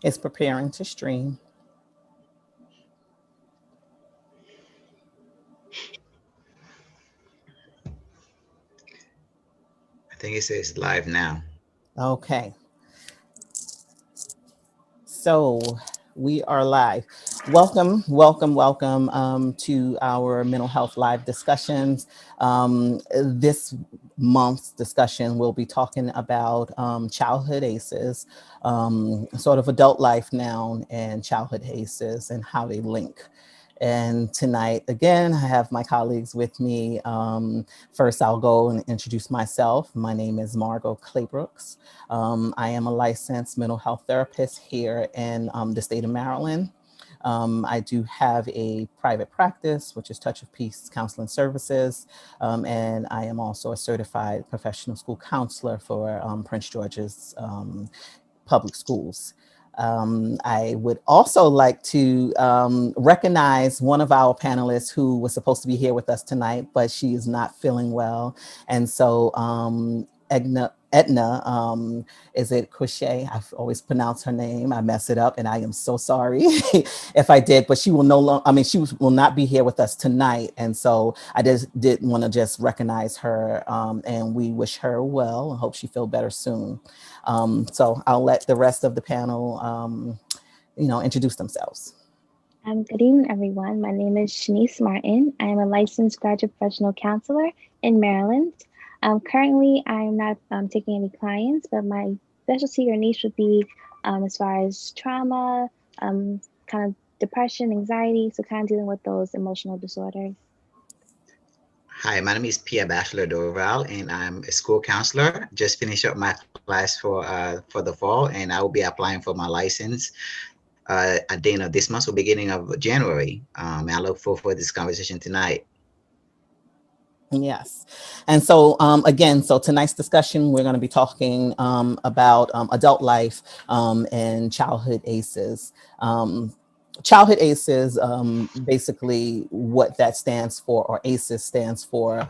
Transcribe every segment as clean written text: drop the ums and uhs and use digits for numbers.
is preparing to stream. I think it says live now. Okay, so we are live. Welcome, welcome, welcome to our mental health live discussions. This month's discussion will be talking about childhood ACEs, sort of adult life now, and childhood ACEs and how they link. And tonight, again, I have my colleagues with me. First, I'll go and introduce myself. My name is Margo Claybrooks. I am a licensed mental health therapist here in the state of Maryland. I do have a private practice, which is Touch of Peace Counseling Services, and I am also a certified professional school counselor for Prince George's public schools. I would also like to recognize one of our panelists who was supposed to be here with us tonight, but she is not feeling well. And so Etna, is it Crochet? I've always pronounced her name. I mess it up, and I am so sorry if I did. But she will no longer. I mean, will not be here with us tonight, and so I just did want to just recognize her, and we wish her well. I hope she feel better soon. So I'll let the rest of the panel, introduce themselves. Good evening, everyone. My name is Shanice Martin. I am a licensed graduate professional counselor in Maryland. Currently, I am not taking any clients, but my specialty or niche would be as far as trauma, kind of depression, anxiety, so kind of dealing with those emotional disorders. Hi, my name is Pierre Bachelor Doval, and I'm a school counselor. Just finished up my class for the fall, and I will be applying for my license at the end of this month or beginning of January. And I look forward for this conversation tonight. Yes. And so, again, so tonight's discussion, we're going to be talking about adult life and childhood ACEs. Childhood ACEs, basically what that stands for, or ACEs stands for,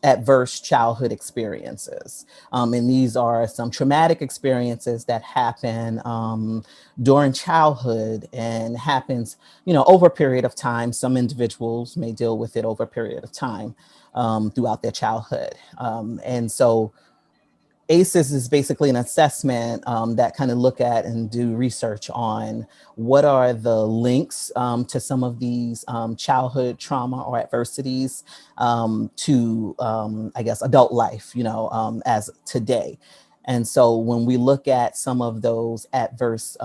adverse childhood experiences. And these are some traumatic experiences that happen during childhood and happens, over a period of time. Some individuals may deal with it over a period of time throughout their childhood. And so ACEs is basically an assessment that kind of look at and do research on what are the links to some of these childhood trauma or adversities to, I guess, adult life, as today. And so when we look at some of those adverse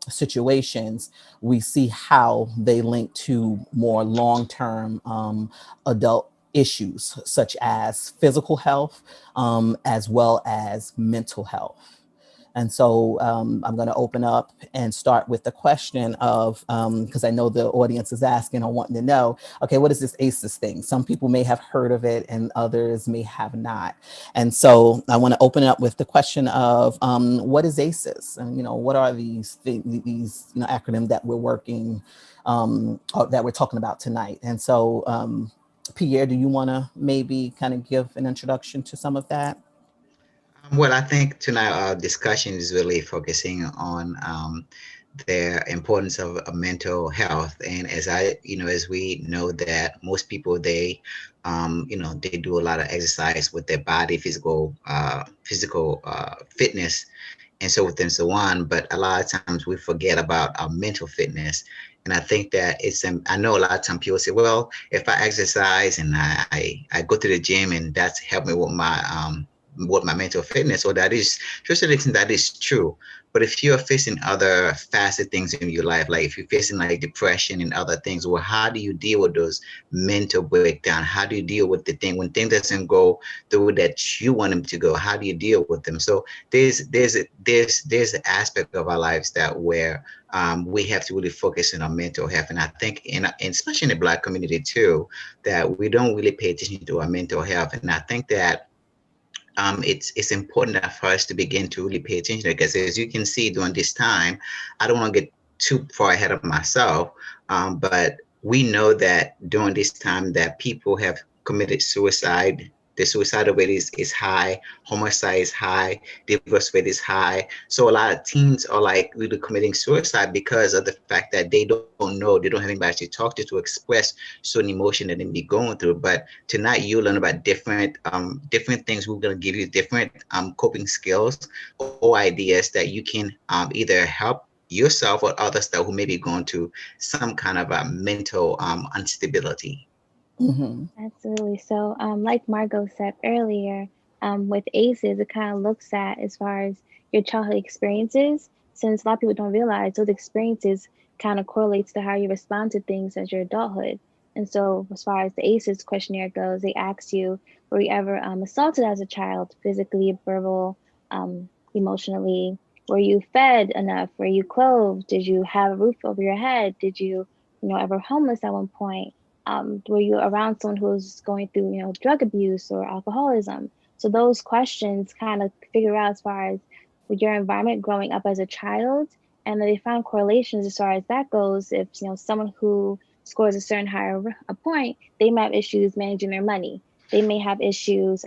situations, we see how they link to more long-term adult issues such as physical health, as well as mental health. And so I'm going to open up and start with the question of, because I know the audience is asking or wanting to know, okay, what is this ACEs thing? Some people may have heard of it and others may have not. And so I want to open up with the question of what is ACEs? And, what are these acronyms that we're working, or that we're talking about tonight? And so Pierre, do you want to maybe kind of give an introduction to some of that? Well, I think tonight our discussion is really focusing on the importance of mental health. And as we know that most people, they do a lot of exercise with their body, physical fitness, and so forth and so on. But a lot of times we forget about our mental fitness. And I think that I know a lot of times people say, well, if I exercise and I go to the gym and that's helped me with my mental fitness, or that is to a certain extent that is true. But if you're facing other facet things in your life, like if you're facing like depression and other things, well, how do you deal with those mental breakdown? How do you deal with the thing when things doesn't go the way that you want them to go? How do you deal with them? So there's an aspect of our lives that where we have to really focus on our mental health. And I think, and especially in the Black community too, that we don't really pay attention to our mental health. And I think that it's important for us to begin to really pay attention, because as you can see during this time, I don't want to get too far ahead of myself, but we know that during this time that people have committed suicide, the suicidal rate is high, homicide is high, divorce rate is high. So a lot of teens are like really committing suicide because of the fact that they don't know, they don't have anybody to talk to express certain emotion that they be going through. But tonight you learn about different things. We're gonna give you different coping skills or ideas that you can either help yourself or others that who may be going through some kind of a mental instability. Hmm. Absolutely. So, like Margot said earlier, with ACEs, it kind of looks at as far as your childhood experiences, since a lot of people don't realize those experiences kind of correlates to how you respond to things as your adulthood. And so, as far as the ACEs questionnaire goes, they ask you, were you ever assaulted as a child, physically, verbal, emotionally? Were you fed enough? Were you clothed? Did you have a roof over your head? Did you, ever homeless at one point? Were you around someone who's going through, drug abuse or alcoholism? So those questions kind of figure out as far as with your environment growing up as a child, and then they found correlations as far as that goes. If someone who scores a certain higher a point, they might have issues managing their money. They may have issues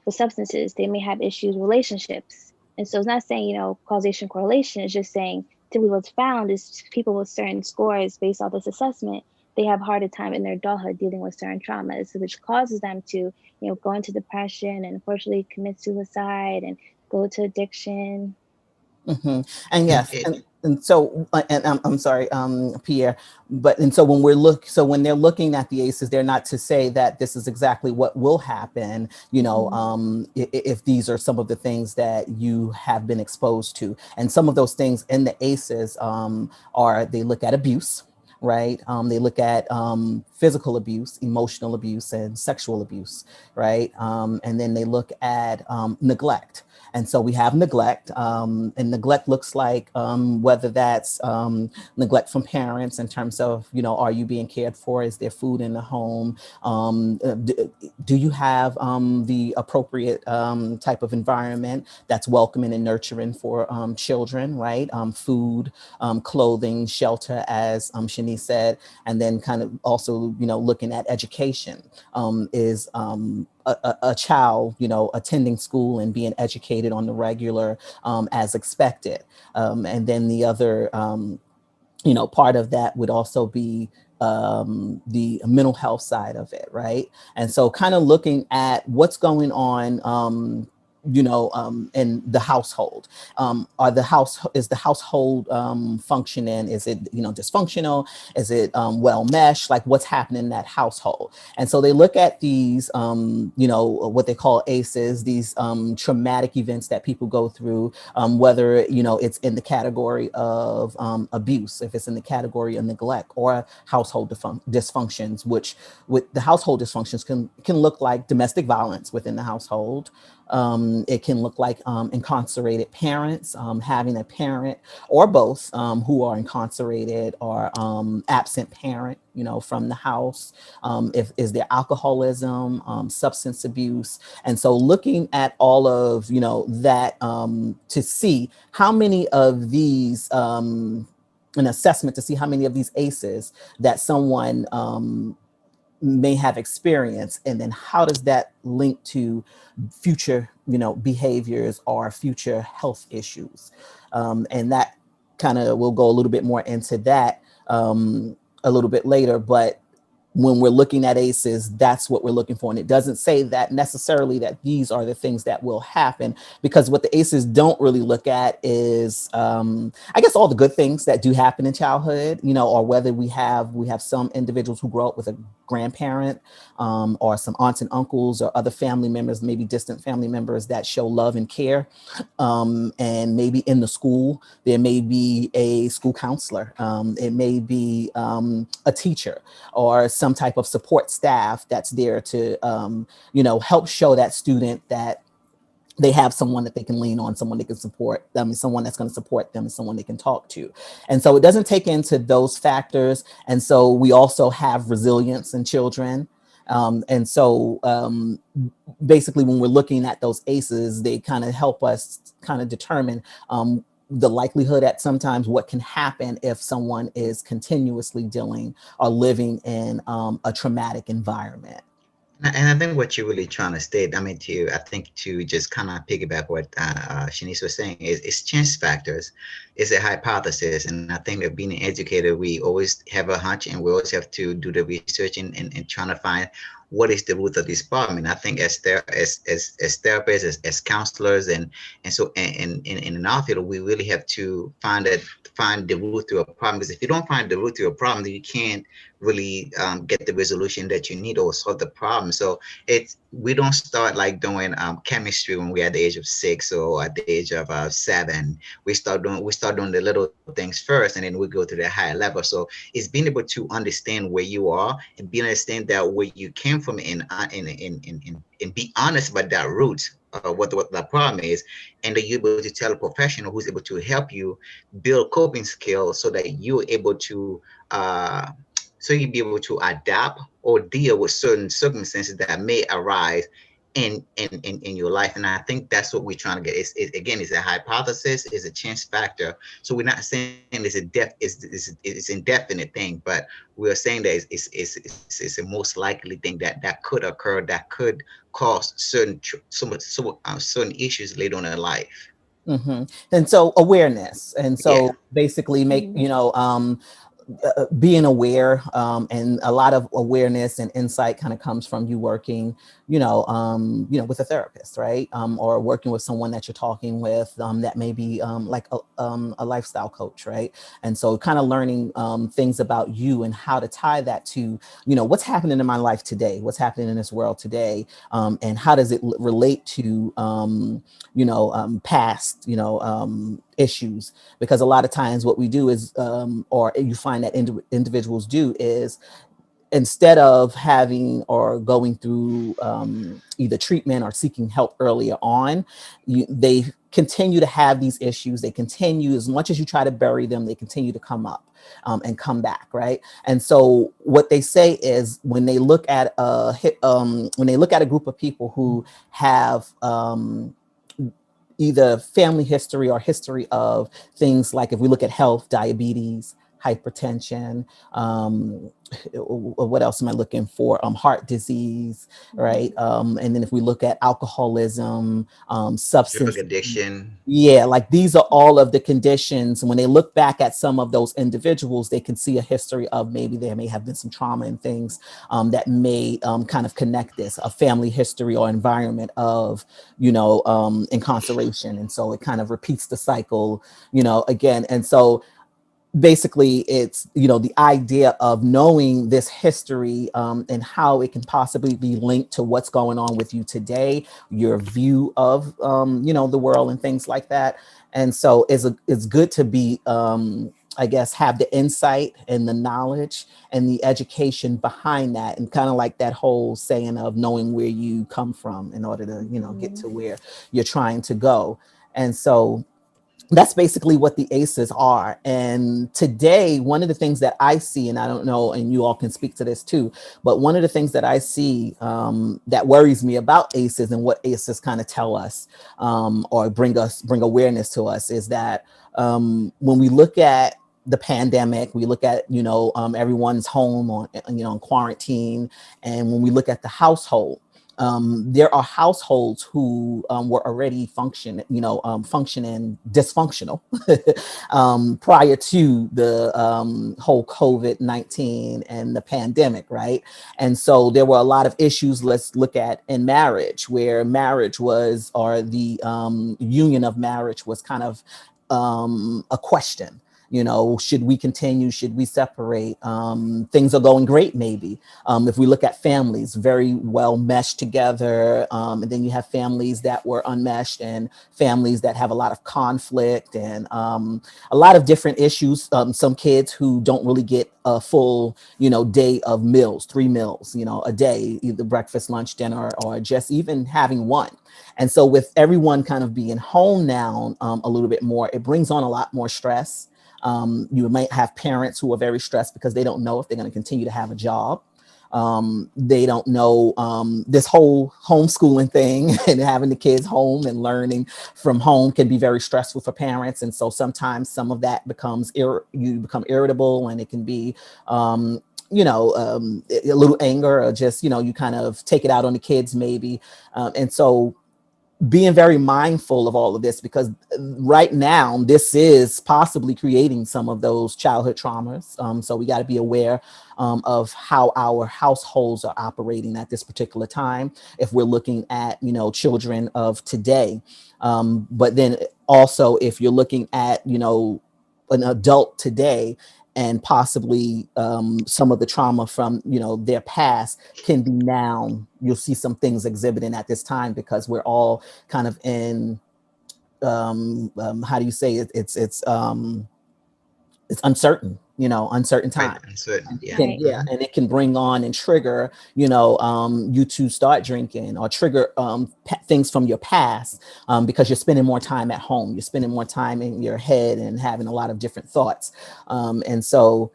with substances. They may have issues with relationships. And so it's not saying causation correlation. It's just saying typically what's found is people with certain scores based off this assessment, they have harder time in their adulthood dealing with certain traumas, which causes them to, go into depression and unfortunately commit suicide and go to addiction. Hmm. And And yes, and so and I'm sorry, Pierre, but and so when they're looking at the ACEs, they're not to say that this is exactly what will happen. Mhm. If these are some of the things that you have been exposed to, and some of those things in the ACEs are they look at abuse. Right. They look at physical abuse, emotional abuse, and sexual abuse. Right. And then they look at neglect. And so we have neglect, and neglect looks like whether that's neglect from parents in terms of, are you being cared for? Is there food in the home? Do you have the appropriate type of environment that's welcoming and nurturing for children, right? Food, clothing, shelter, as Shanice said, and then kind of also, looking at education is a child, attending school and being educated on the regular as expected. And then the other, part of that would also be the mental health side of it, right? And so kind of looking at what's going on. In the household, is the household functioning? Is it dysfunctional? Is it well meshed? Like what's happening in that household? And so they look at these, what they call ACEs, these traumatic events that people go through, whether, it's in the category of abuse, if it's in the category of neglect or household dysfunctions, which with the household dysfunctions can look like domestic violence within the household. It can look like incarcerated parents, having a parent or both who are incarcerated or absent parent, from the house. If is there alcoholism, substance abuse, and so looking at all of that to see how many of these. An assessment to see how many of these ACEs that someone may have experienced, and then how does that link to future behaviors or future health issues, and that kind of we'll go a little bit more into that a little bit later. But when we're looking at ACEs, that's what we're looking for. And it doesn't say that necessarily that these are the things that will happen, because what the ACEs don't really look at is, I guess, all the good things that do happen in childhood, or whether we have some individuals who grow up with a grandparent, or some aunts and uncles or other family members, maybe distant family members that show love and care. And maybe in the school, there may be a school counselor. It may be a teacher or some type of support staff that's there to, help show that student that they have someone that they can lean on, someone they can support them, someone that's going to support them, and someone they can talk to. And so it doesn't take into those factors. And so we also have resilience in children. And so basically, when we're looking at those ACEs, they kind of help us kind of determine the likelihood at sometimes what can happen if someone is continuously dealing or living in a traumatic environment. And I think what you're really trying to state, I mean, I think to just kind of piggyback what Shanice was saying is chance factors. It's a hypothesis, and I think that being an educator, we always have a hunch, and we always have to do the research and trying to find what is the root of this problem. And I think as therapists, as counselors, and so and in our field, we really have to find the root to a problem. Because if you don't find the root to a problem, then you can't really get the resolution that you need or solve the problem. So it's we don't start like doing chemistry when we're at the age of 6 or at the age of 7. We start doing the little things first, and then we go to the higher level. So it's being able to understand where you are and being understand that where you came from and be honest about that root. What the problem is, and that you're able to tell a professional who's able to help you build coping skills so that you're able to uh, so you be able to adapt or deal with certain circumstances that may arise in your life. And I think that's what we're trying to get. Again, it's a hypothesis, it's a chance factor. So we're not saying it's indefinite thing, but we're saying that it's a most likely thing that could occur, that could cause certain issues later on in life. Hmm. And so awareness, and Yeah. so basically make, Mhm. being aware, and a lot of awareness and insight kind of comes from you working, with a therapist, right? Or working with someone that you're talking with, that may be like a lifestyle coach, right? And so kind of learning things about you and how to tie that to, what's happening in my life today, what's happening in this world today, and how does it relate to, past, issues. Because a lot of times what we do is, or you find that individuals do is, instead of having or going through either treatment or seeking help earlier on, they continue to have these issues. They continue, as much as you try to bury them, they continue to come up, and come back, right? And so what they say is, when they look at when they look at a group of people who have either family history or history of things like, if we look at health, diabetes, hypertension, what else am I looking for? Heart disease, right? Mhm. And then if we look at alcoholism, Drug substance, addiction. yeah, like these are all of the conditions. When they look back at some of those individuals, they can see a history of, maybe there may have been some trauma and things that may kind of connect this, a family history or environment of, incarceration. And so it kind of repeats the cycle, again. And so basically it's, the idea of knowing this history, and how it can possibly be linked to what's going on with you today, your view of, the world and things like that. And so it's good to be, I guess, have the insight and the knowledge and the education behind that, and kind of like that whole saying of knowing where you come from in order to, get Mhm. to where you're trying to go. And so that's basically what the ACEs are. And today, one of the things that I see, and I don't know, and you all can speak to this too, but one of the things that I see, that worries me about ACEs and what ACEs kind of tell us, or bring awareness to us, is that, when we look at the pandemic, we look at, everyone's home on, in quarantine, and when we look at the household, there are households who, were already functioning dysfunctional, prior to the, whole COVID-19 and the pandemic, right? And so there were a lot of issues. Let's look at in marriage, where marriage was, or the, union of marriage was kind of, a question. Should we continue? Should we separate? Things are going great, maybe. If we look at families, very well meshed together, and then you have families that were unmeshed, and families that have a lot of conflict, and a lot of different issues. Some kids who don't really get a full, day of meals, 3 meals, a day, either breakfast, lunch, dinner, or just even having one. And so, with everyone kind of being home now, a little bit more, it brings on a lot more stress. You might have parents who are very stressed because they don't know if they're going to continue to have a job. They don't know, this whole homeschooling thing and having the kids home and learning from home can be very stressful for parents. And so sometimes some of that becomes, you become irritable, and it can be, a little anger, or just, you kind of take it out on the kids maybe. And so being very mindful of all of this, because right now this is possibly creating some of those childhood traumas. So we got to be aware of how our households are operating at this particular time, if we're looking at, children of today. But then also, if you're looking at, an adult today, and possibly some of the trauma from, their past can be now, you'll see some things exhibiting at this time, because we're all kind of in, how do you say it, it's uncertain, uncertain Right. time. Uncertain. Yeah. Can, Right. yeah, and it can bring on and trigger, you to start drinking, or trigger things from your past, because you're spending more time at home, you're spending more time in your head and having a lot of different thoughts. And so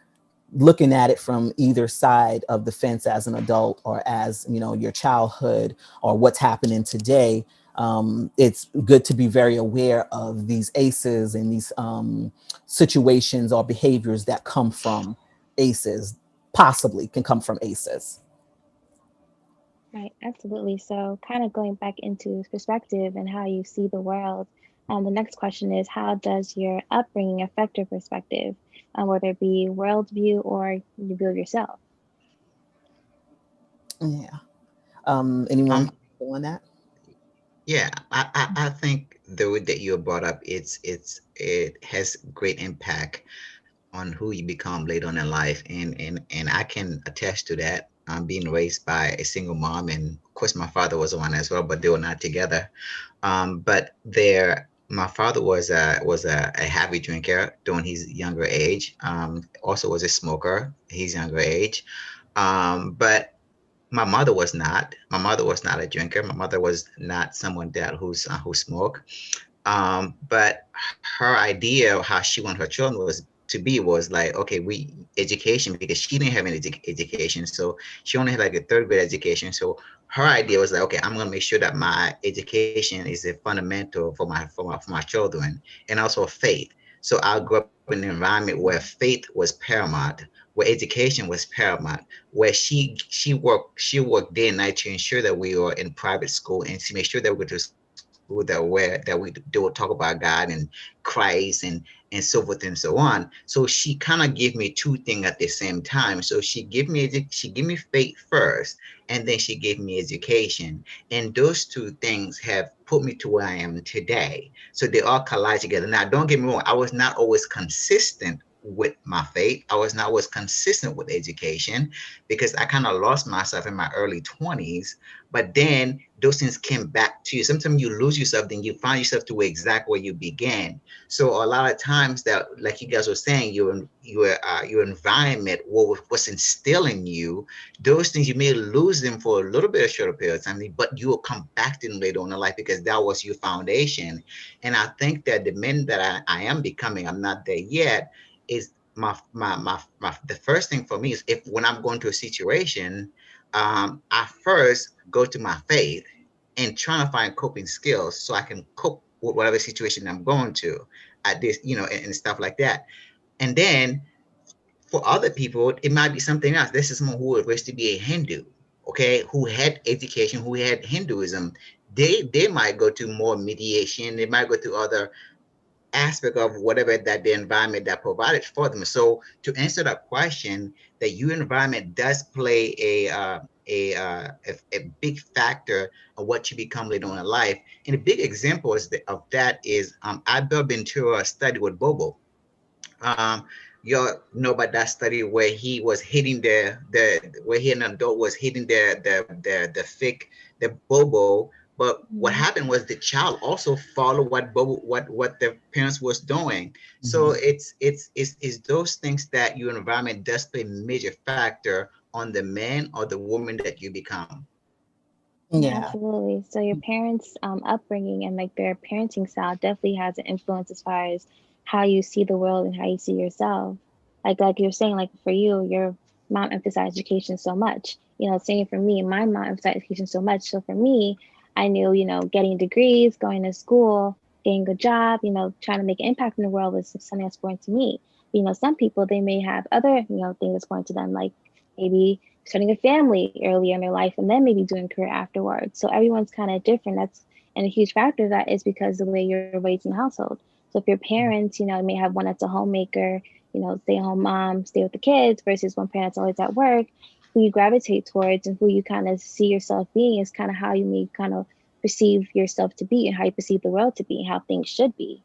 looking at it from either side of the fence, as an adult, or as, your childhood, or what's happening today, it's good to be very aware of these aces, and these situations or behaviors that come from aces, possibly can come from aces. Right, absolutely. So, kind of going back into perspective and how you see the world, the next question is, how does your upbringing affect your perspective, whether it be worldview or you view of yourself? Yeah. Anyone Um, on that? yeah, I think the way that you brought up, it has great impact on who you become later on in life, and I can attest to that. Being raised by a single mom, and of course my father was one as well, but they were not together. But my father was a heavy drinker during his younger age. Also was a smoker his younger age. But my mother was not. My mother was not a drinker. My mother was not someone that who smoked. But her idea of how she wanted her children was to be was like, okay, we education, because she didn't have any education, so she only had like a third grade education. So her idea was like, okay, I'm gonna make sure that my education is a fundamental for my children, and also faith. So I grew up in an environment where faith was paramount, where education was paramount, where she worked day and night to ensure that we were in private school, and to make sure that we go to school that we would talk about God and Christ and so forth and so on. So she kind of gave me two things at the same time. So she gave me faith first, and then she gave me education, and those two things have put me to where I am today. So they all collide together. Now, don't get me wrong, I was not always consistent with my faith. I was not always consistent with education, because I kind of lost myself in my early 20s. But then those things came back to you. Sometimes you lose yourself, then you find yourself to where exactly where you began. So a lot of times, that, like you guys were saying, your environment, what was instilling you, those things you may lose them for a little bit of shorter period of time, but you will come back to them later on in life, because that was your foundation. And I think that the men that I am becoming, I'm not there yet, is the first thing for me is, if when I'm going to a situation, I first go to my faith and trying to find coping skills so I can cope with whatever situation I'm going to at this, and stuff like that. And then for other people, it might be something else. This is someone who was raised to be a Hindu, okay, who had education, who had Hinduism. They might go to more mediation. They might go to other aspect of whatever that the environment that provided for them. So to answer that question, that your environment does play a big factor of what you become later on in life. And a big example of that is, I've been to a study with Bobo. um, you know about that study where he was hitting the where he, an adult, was hitting the fake, the Bobo. But what Mhm. happened was the child also followed what Bobo, what the parents was doing. So Mhm. it's those things that your environment does play a major factor on the man or the woman that you become. Yeah, Yeah. absolutely. So your parents' upbringing and like their parenting style definitely has an influence as far as how you see the world and how you see yourself. Like you're saying, like for you, your mom emphasized education so much. Same for me. My mom emphasized education so much. So for me, I knew, getting degrees, going to school, getting a job, trying to make an impact in the world was something that's important to me. But, some people they may have other, things that's important to them, like maybe starting a family earlier in their life and then maybe doing career afterwards. So everyone's kind of different. That's and a huge factor of that is because the way you're raised in the household. So if your parents, may have one that's a homemaker, stay home mom, stay with the kids versus one parent that's always at work, who you gravitate towards and who you kind of see yourself being is kind of how you may kind of perceive yourself to be and how you perceive the world to be and how things should be.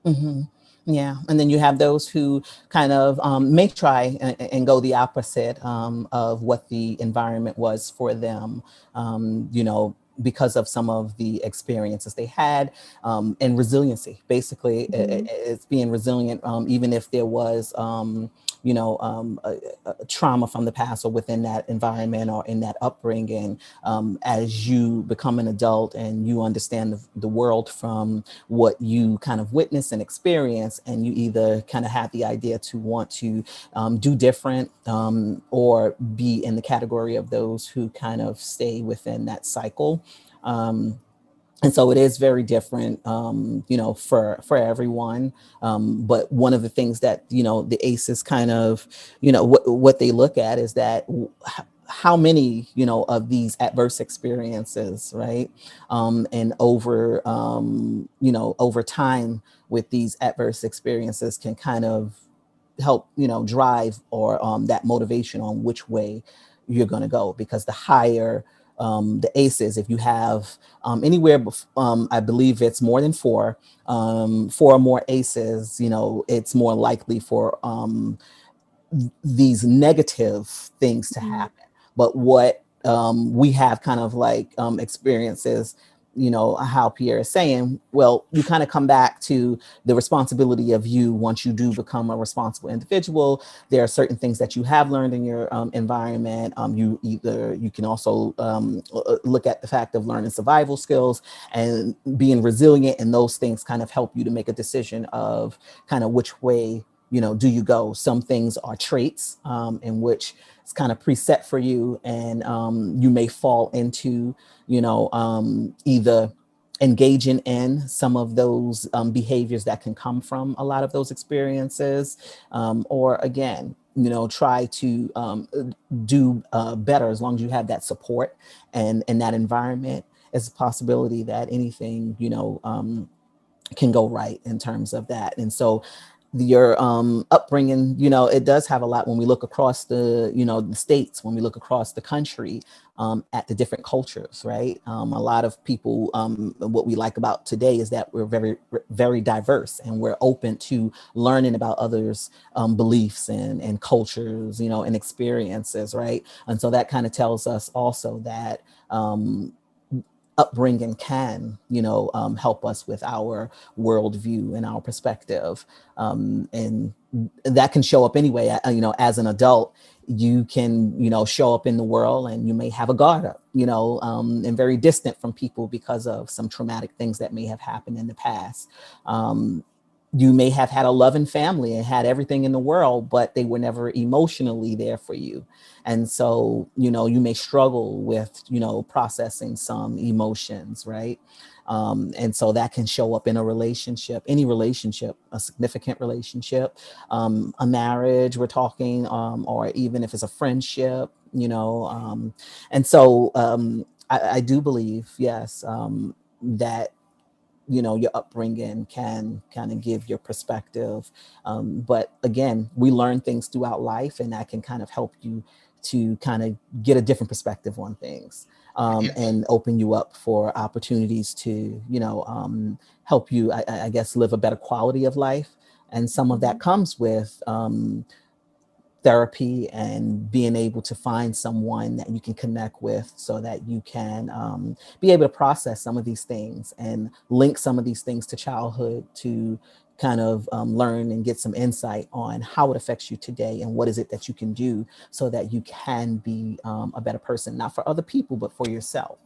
Hmm. Yeah, and then you have those who kind of may try and go the opposite of what the environment was for them, because of some of the experiences they had, and resiliency. Basically, Hmm. it's being resilient, even if there was, a trauma from the past or within that environment or in that upbringing. As you become an adult and you understand the world from what you kind of witness and experience, and you either kind of have the idea to want to do different, or be in the category of those who kind of stay within that cycle. Um, and so it is very different, for everyone. But one of the things that the ACEs kind of, what they look at is that how many of these adverse experiences, right, and over time with these adverse experiences can kind of help drive, or that motivation on which way you're going to go, because the higher the ACEs, if you have I believe it's more than four or more ACEs, it's more likely for these negative things to Hmm. happen. But what we have kind of like experiences, how Pierre is saying, well, you kind of come back to the responsibility of you once you do become a responsible individual. There are certain things that you have learned in your environment. You can also look at the fact of learning survival skills and being resilient, and those things kind of help you to make a decision of kind of which way do you go. Some things are traits, in which it's kind of preset for you, and you may fall into either engaging in some of those behaviors that can come from a lot of those experiences, or again try to do better, as long as you have that support and that environment. It's a possibility that anything can go right in terms of that. And so your upbringing, it does have a lot when we look across the states, when we look across the country, at the different cultures, right? A lot of people, what we like about today is that we're very, very diverse, and we're open to learning about others' beliefs and cultures, and experiences, right? And so that kind of tells us also that upbringing can, help us with our worldview and our perspective. And that can show up anyway. As an adult, you can, show up in the world and you may have a guard up, and very distant from people because of some traumatic things that may have happened in the past. You may have had a loving family and had everything in the world, but they were never emotionally there for you. And so, you may struggle with, processing some emotions, right? And so that can show up in a relationship, any relationship, a significant relationship, a marriage, we're talking, or even if it's a friendship, and so I do believe, yes, that your upbringing can kind of give your perspective, but again, we learn things throughout life, and that can kind of help you to kind of get a different perspective on things, And and open you up for opportunities to help you, I guess, live a better quality of life. And some of that Hmm. comes with therapy and being able to find someone that you can connect with, so that you can be able to process some of these things and link some of these things to childhood, to kind of learn and get some insight on how it affects you today, and what is it that you can do so that you can be a better person, not for other people, but for yourself.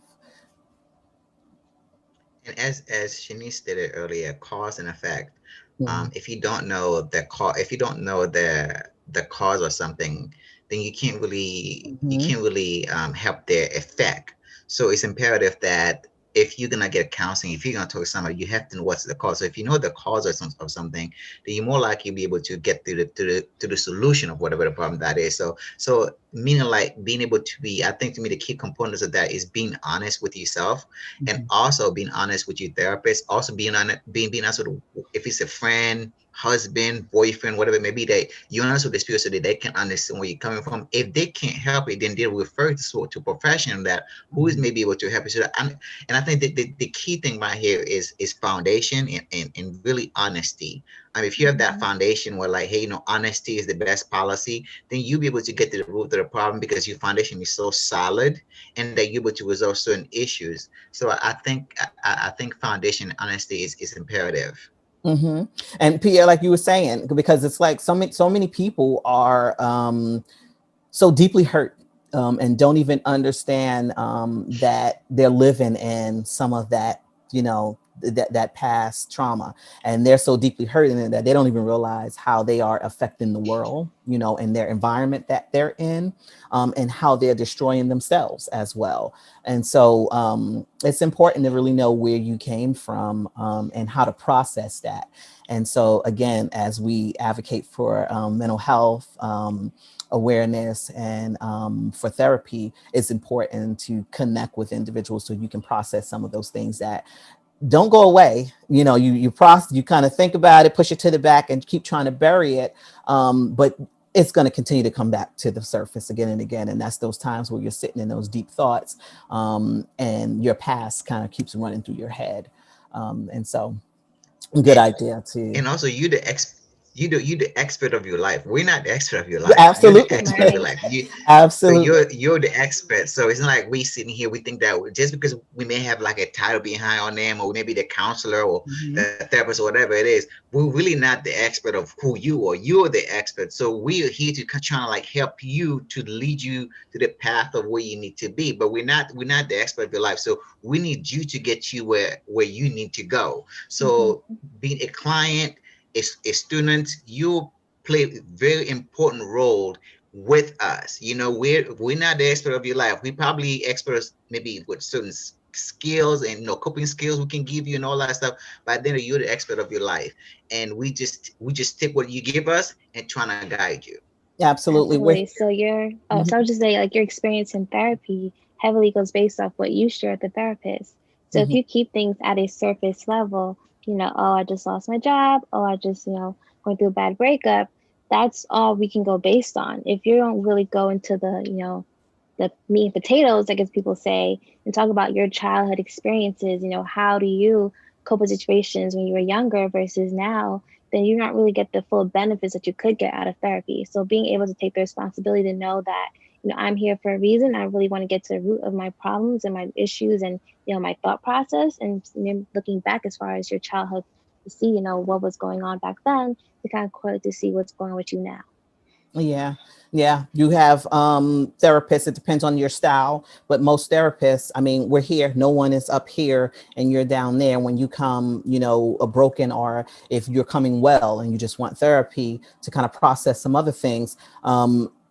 as Shanice stated earlier, cause and effect. Mhm. If you don't know the cause, if you don't know the cause of something, then you Mhm. can't really help the effect. So it's imperative that if you're gonna get counseling, if you're gonna talk to somebody, you have to know what's the cause. So if you know the cause of something, then you're more likely to be able to get to the solution of whatever the problem that is. So meaning like being able to be, I think to me the key components of that is being honest with yourself, and Mhm. also being honest with your therapist. Also being on it, being honest with, if it's a friend, husband, boyfriend, whatever it may be, that you're honest with the spirit so that they can understand where you're coming from. If they can't help it, then they'll refer to a professional that who is Mhm. maybe able to help you. So that, and I think that the key thing right here is foundation and really honesty. I mean, if you have that Mhm. foundation where like, hey, honesty is the best policy, then you'll be able to get to the root of the problem because your foundation is so solid and that you're able to resolve certain issues. So I think foundation honesty is imperative. Mhm. And Pierre, like you were saying, because it's like so many people are so deeply hurt, and don't even understand that they're living in some of that, that past trauma, and they're so deeply hurt in it that they don't even realize how they are affecting the world, and their environment that they're in, and how they're destroying themselves as well. And so it's important to really know where you came from, and how to process that. And so again, as we advocate for mental health awareness, and for therapy, it's important to connect with individuals so you can process some of those things that don't go away. You kind of think about it, push it to the back, and keep trying to bury it, but it's going to continue to come back to the surface again and again. And that's those times where you're sitting in those deep thoughts, and your past kind of keeps running through your head. And so, good And idea to. and also you the expert of your life. We're not the expert of your Yeah, life. You're the absolutely. expert of your Right. life. So Absolutely. you're the expert. So it's not like we sitting here, we think that just because we may have like a title behind our name, or maybe the counselor or Mhm. the therapist or whatever it is, we're really not the expert of who you are. You're the expert. So we are here to try to like help you to lead you to the path of where you need to be. But we're not the expert of your life. So we need you to get you where you need to go. Mhm. So being a client, a student, you play a very important role with us. We're not the expert of your life. We probably experts maybe with certain skills and coping skills we can give you and all that stuff. But then you're the expert of your life, and we just take what you give us and trying to guide you. Absolutely. Absolutely. So your so I Mhm, would just say like your experience in therapy heavily goes based off what you share with the therapist. So if mhm, you keep things at a surface level, oh, I just lost my job, oh, I just, going through a bad breakup, that's all we can go based on. If you don't really go into the meat and potatoes, I guess people say, and talk about your childhood experiences. How do you cope with situations when you were younger versus now? Then you not really get the full benefits that you could get out of therapy. So being able to take the responsibility to know that, I'm here for a reason. I really want to get to the root of my problems and my issues and, my thought process. And looking back as far as your childhood to see, what was going on back then, to kind of correlate to see what's going on with you now. yeah. Yeah. You have therapists. It depends on your style, but most therapists, I mean, we're here. No one is up here and you're down there when you come, a broken, or if you're coming well and you just want therapy to kind of process some other things.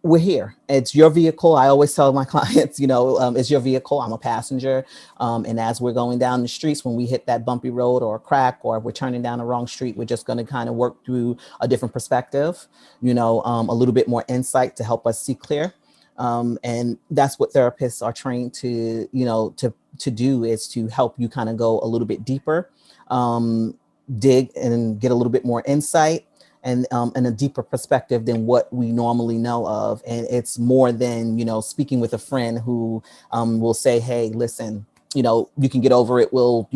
We're here. It's your vehicle. I always tell my clients, it's your vehicle. I'm a passenger. And as we're going down the streets, when we hit that bumpy road or a crack, or we're turning down the wrong street, we're just going to kind of work through a different perspective, a little bit more insight to help us see clear. And that's what therapists are trained to, to do, is to help you kind of go a little bit deeper, dig and get a little bit more insight, and a deeper perspective than what we normally know of. And it's more than, speaking with a friend who will say, hey, listen, you can get over it. We'll,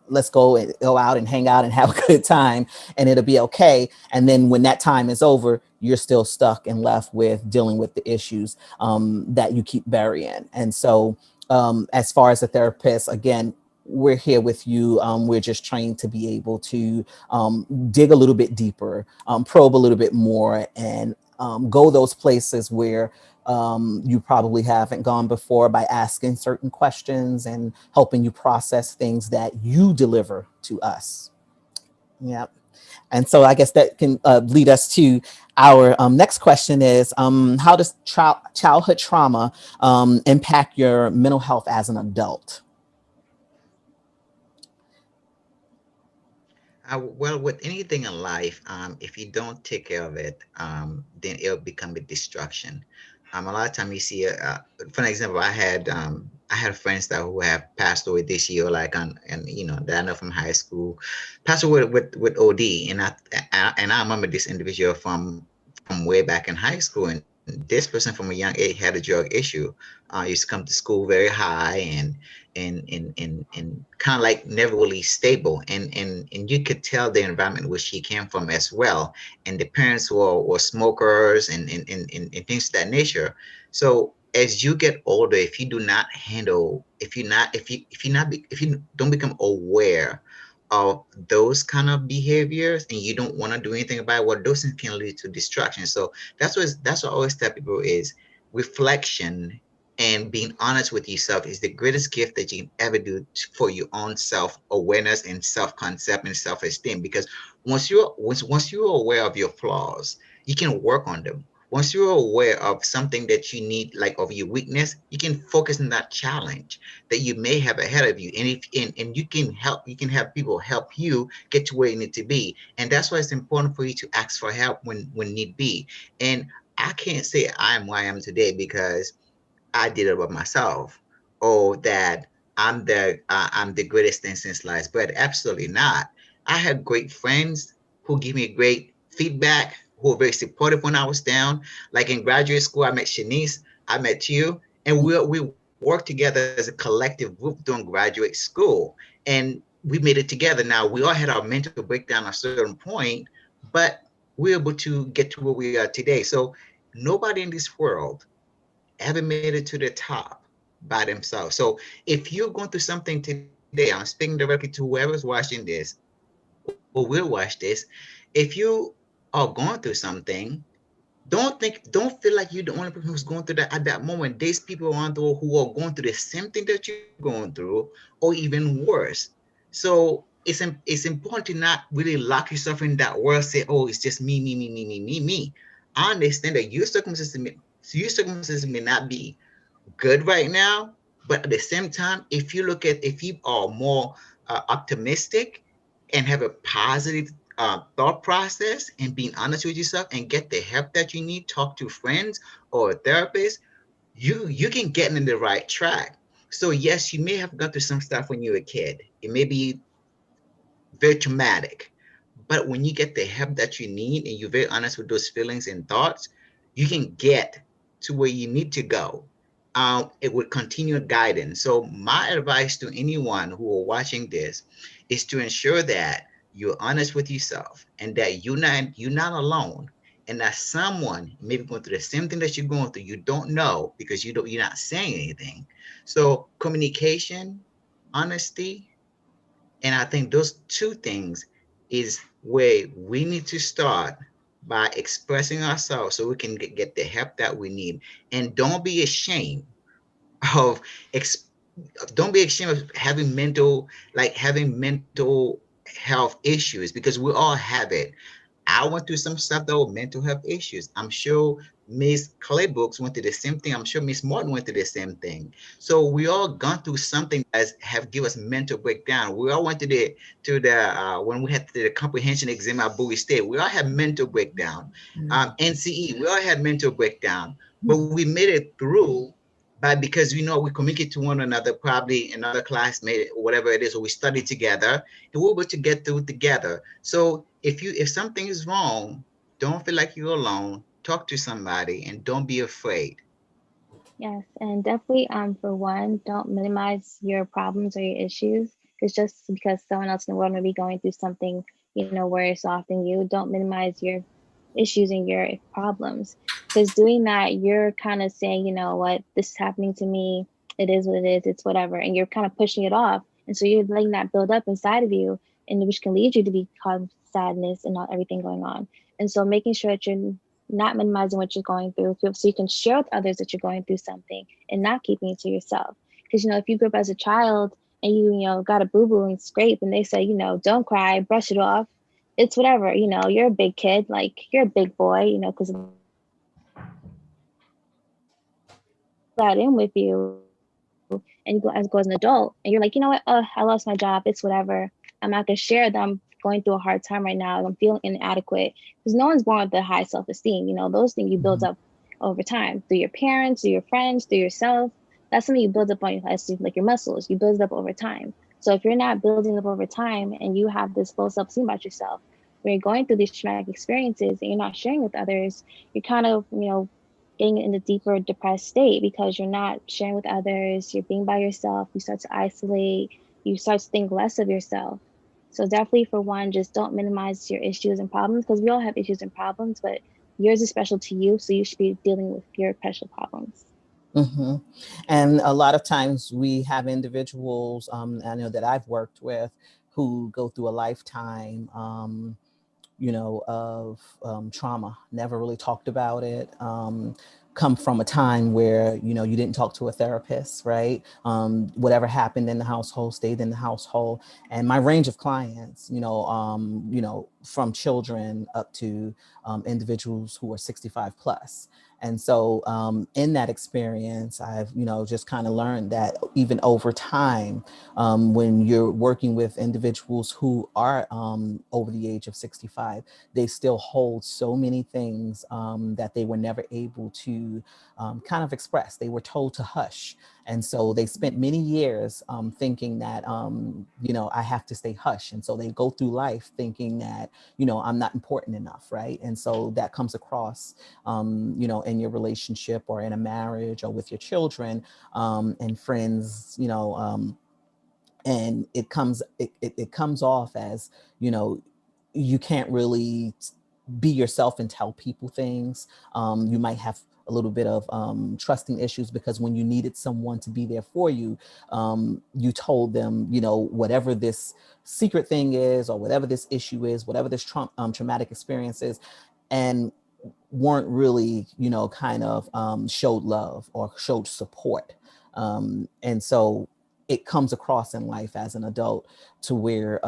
let's go out and hang out and have a good time, and it'll be okay. And then when that time is over, you're still stuck and left with dealing with the issues that you keep burying. And so, as far as a therapist, again, we're here with you. We're just trained to be able to dig a little bit deeper, probe a little bit more, and go those places where you probably haven't gone before, by asking certain questions and helping you process things that you deliver to us. Yeah. And so I guess that can lead us to our next question is, how does childhood trauma impact your mental health as an adult? Well, with anything in life, if you don't take care of it, then it'll become a destruction. A lot of time you see, for an example, I had friends that who have passed away this year, like on, and that I know from high school, passed away with OD, and I remember this individual from way back in high school, and this person from a young age had a drug issue. Used to come to school very high, and kind of like never really stable, and you could tell the environment which he came from as well, and the parents were smokers and things of that nature. So as you get older, if you do not handle, if you don't become aware of those kind of behaviors, and you don't want to do anything about it, well, those things can lead to distraction. So that's what I always tell people is reflection and being honest with yourself is the greatest gift that you can ever do for your own self awareness and self concept and self esteem. Because once you're aware of your flaws, you can work on them. Once you're aware of something that you need, like of your weakness, you can focus on that challenge that you may have ahead of you, and if and you can have people help you get to where you need to be. And that's why it's important for you to ask for help when need be. And I can't say I'm where I am today because I did it by myself, or that I'm the greatest thing since sliced bread. Absolutely not. I had great friends who give me great feedback, who were very supportive when I was down. Like in graduate school, I met Shanice, I met you, and we worked together as a collective group during graduate school, and we made it together. Now we all had our mental breakdown at a certain point, but we were able to get to where we are today. So nobody in this world ever made it to the top by themselves. So if you're going through something today, I'm speaking directly to whoever's watching this or will watch this. If you are going through something, don't feel like you're the only person who's going through that at that moment. There's people around the world who are going through the same thing that you're going through, or even worse. So it's important to not really lock yourself in that world. Say, oh, it's just me, me, me, me, me, me, me. I understand that your circumstances may not be good right now, but at the same time, if you are more optimistic and have a positive thought process and being honest with yourself and get the help that you need, talk to friends or a therapist, you can get in the right track. So yes, you may have gone through some stuff when you were a kid. It may be very traumatic. But when you get the help that you need and you're very honest with those feelings and thoughts, you can get to where you need to go. It would continue guidance. So my advice to anyone who are watching this is to ensure that you're honest with yourself and that you're not alone, and that someone maybe going through the same thing that you're going through, you don't know because you're not saying anything. So communication, honesty, and I think those two things is where we need to start by expressing ourselves so we can get the help that we need. And of ex- don't be ashamed of having mental health issues, because we all have it. I went through some stuff that were mental health issues. I'm sure Miss Claybooks went through the same thing. I'm sure Miss Martin went through the same thing. So we all gone through something that have give us mental breakdown. We all went to the when we had the comprehension exam at Bowie State. We all had mental breakdown. NCE, we all had mental breakdown, but we made it through by because we communicate to one another, probably another classmate or whatever it is, or we study together, and we're able to get through together. So if something is wrong, don't feel like you're alone. Talk to somebody and don't be afraid. Yes, and definitely, for one, don't minimize your problems or your issues. Because just because someone else in the world may be going through something, worse off than you, don't minimize your issues and your problems. Because doing that, you're kind of saying, you know what, this is happening to me. It is what it is. It's whatever, and you're kind of pushing it off, and so you're letting that build up inside of you, and which can lead you to be cause sadness and not everything going on. And so making sure that you're not minimizing what you're going through so you can share with others that you're going through something and not keeping it to yourself. Because, if you grew up as a child and you got a boo boo and scrape and they say, don't cry, brush it off, it's whatever, you're a big kid, like you're a big boy, because of that in with you. And you go as go as an adult and you're like, I lost my job, it's whatever. I'm not gonna share them. going through a hard time right now, I'm feeling inadequate, because no one's born with a high self-esteem. Those things you build Mhm. up over time through your parents, through your friends, through yourself. That's something you build up on your, like your muscles. You build it up over time. So if you're not building up over time and you have this low self-esteem about yourself, when you're going through these traumatic experiences and you're not sharing with others, you're kind of, getting in a deeper depressed state because you're not sharing with others, you're being by yourself, you start to isolate, you start to think less of yourself. So definitely for one, just don't minimize your issues and problems, because we all have issues and problems, but yours is special to you, so you should be dealing with your special problems. Hmm. And a lot of times we have individuals, I know that I've worked with, who go through a lifetime, of trauma, never really talked about it. Come from a time where, you didn't talk to a therapist, right? Whatever happened in the household stayed in the household. And my range of clients, from children up to individuals who are 65 plus. And so in that experience, I've, just kind of learned that even over time, when you're working with individuals who are over the age of 65, they still hold so many things that they were never able to kind of express. They were told to hush. And so they spent many years thinking that, I have to stay hush. And so they go through life thinking that, I'm not important enough, right? And so that comes across, in your relationship or in a marriage or with your children and friends, and it comes off as, you know you can't really be yourself and tell people things. You might have a little bit of trusting issues, because when you needed someone to be there for you, you told them, whatever this secret thing is, or whatever this issue is, whatever this traumatic experience is, and weren't really, kind of showed love or showed support. And so it comes across in life as an adult, to where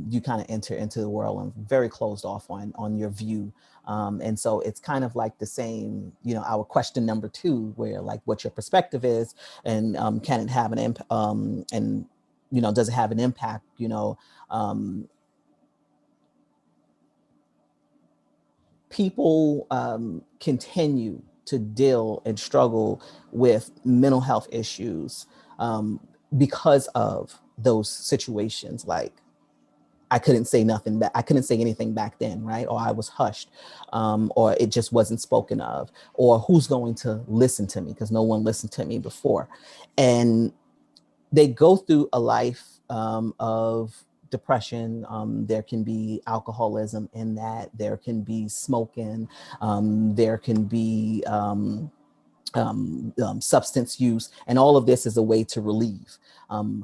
you kind of enter into the world and very closed off on your view. And so it's kind of like the same, our question number two, where like what your perspective is, and can it have an impact, and does it have an impact, um, people continue to deal and struggle with mental health issues um, because of those situations. Like, I couldn't say nothing I couldn't say anything back then, right? Or I was hushed, or it just wasn't spoken of, or who's going to listen to me because no one listened to me before. And they go through a life of depression. There can be alcoholism in that. There can be smoking. There can be substance use, and all of this is a way to relieve.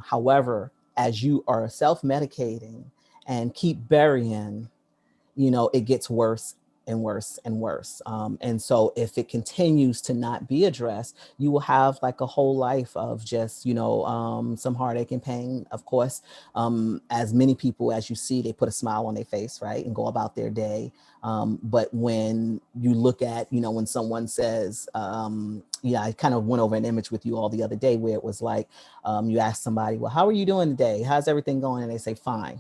However, as you are self-medicating and keep burying, it gets worse and worse and worse. And so if it continues to not be addressed, you will have like a whole life of just, some heartache and pain. Of course, as many people as you see, they put a smile on their face, right? And go about their day. But when you look at, when someone says, yeah, I kind of went over an image with you all the other day where it was like, you ask somebody, well, how are you doing today? How's everything going? And they say, fine.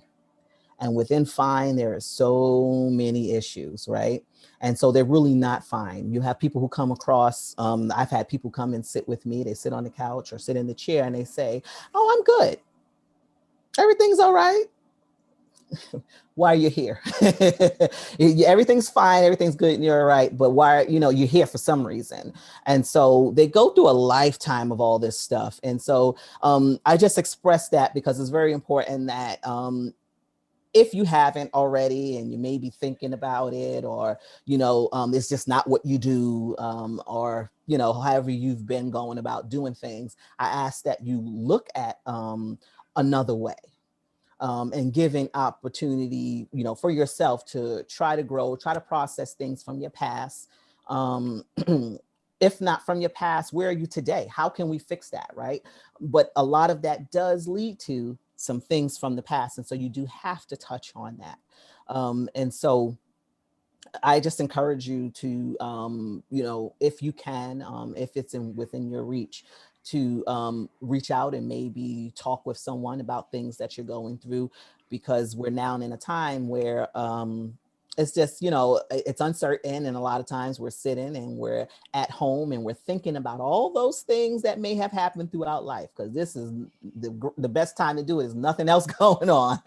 And within fine, there are so many issues, right? And so they're really not fine. You have people who come across, I've had people come and sit with me. They sit on the couch or sit in the chair and they say, oh, I'm good. Everything's all right. Why are you here? Everything's fine. Everything's good. And you're all right. But why, you're here for some reason. And so they go through a lifetime of all this stuff. And so I just express that because it's very important that if you haven't already and you may be thinking about it, or it's just not what you do, or however you've been going about doing things, I ask that you look at another way, and giving opportunity, for yourself to try to grow, try to process things from your past. um, if not from your past, where are you today? How can we fix that, right? But a lot of that does lead to some things from the past, and so you do have to touch on that. And so I just encourage you to, if you can, if it's within your reach, to reach out and maybe talk with someone about things that you're going through. because we're now in a time where it's just, you know, it's uncertain. And a lot of times we're sitting and we're at home and we're thinking about all those things that may have happened throughout life, because this is the best time to do it. Is nothing else going on.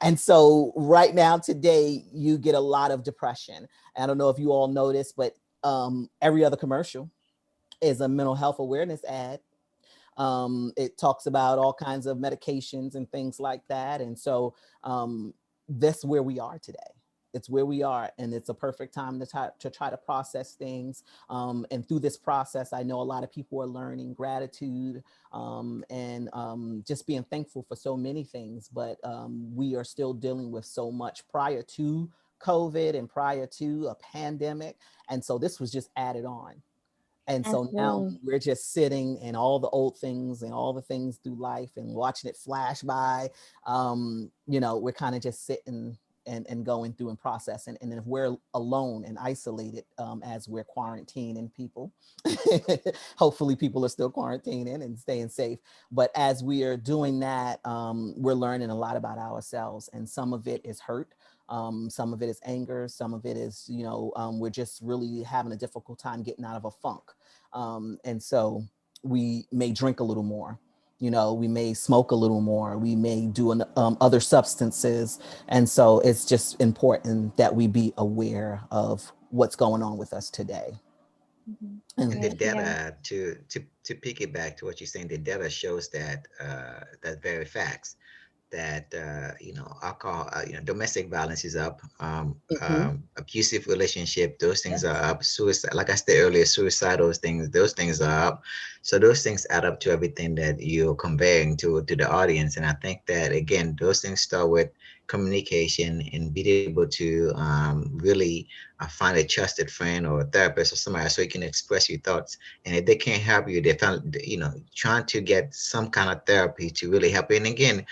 And so right now, today, you get a lot of depression. I don't know if you all noticed, but every other commercial is a mental health awareness ad. It talks about all kinds of medications and things like that. And so that's where we are today. It's where we are, and it's a perfect time to try to process things. And through this process, I know a lot of people are learning gratitude and just being thankful for so many things. But we are still dealing with so much prior to COVID and prior to a pandemic. And so this was just added on. And so now Absolutely. we're just sitting and all the old things and all the things through life and watching it flash by. You know, we're kind of just sitting and going through and processing. And then if we're alone and isolated as we're quarantining people, hopefully people are still quarantining and staying safe. But as we are doing that, we're learning a lot about ourselves. And some of it is hurt. Some of it is anger. Some of it is, you know, we're just really having a difficult time getting out of a funk. And so we may drink a little more. You know, we may smoke a little more. We may do other substances. And so it's just important that we be aware of what's going on with us today. Hmm. And And the Right. Yeah. data, to piggyback to what you're saying, the data shows that that very facts that alcohol, domestic violence is up, mhm, abusive relationship, those things are yes. up. Suicide, like I said earlier, suicidal things, those things are up. So those things add up to everything that you're conveying to the audience. And I think that again, those things start with communication and be able to really find a trusted friend or a therapist or somebody so you can express your thoughts. And if they can't help you, they found, trying to get some kind of therapy to really help you. And again,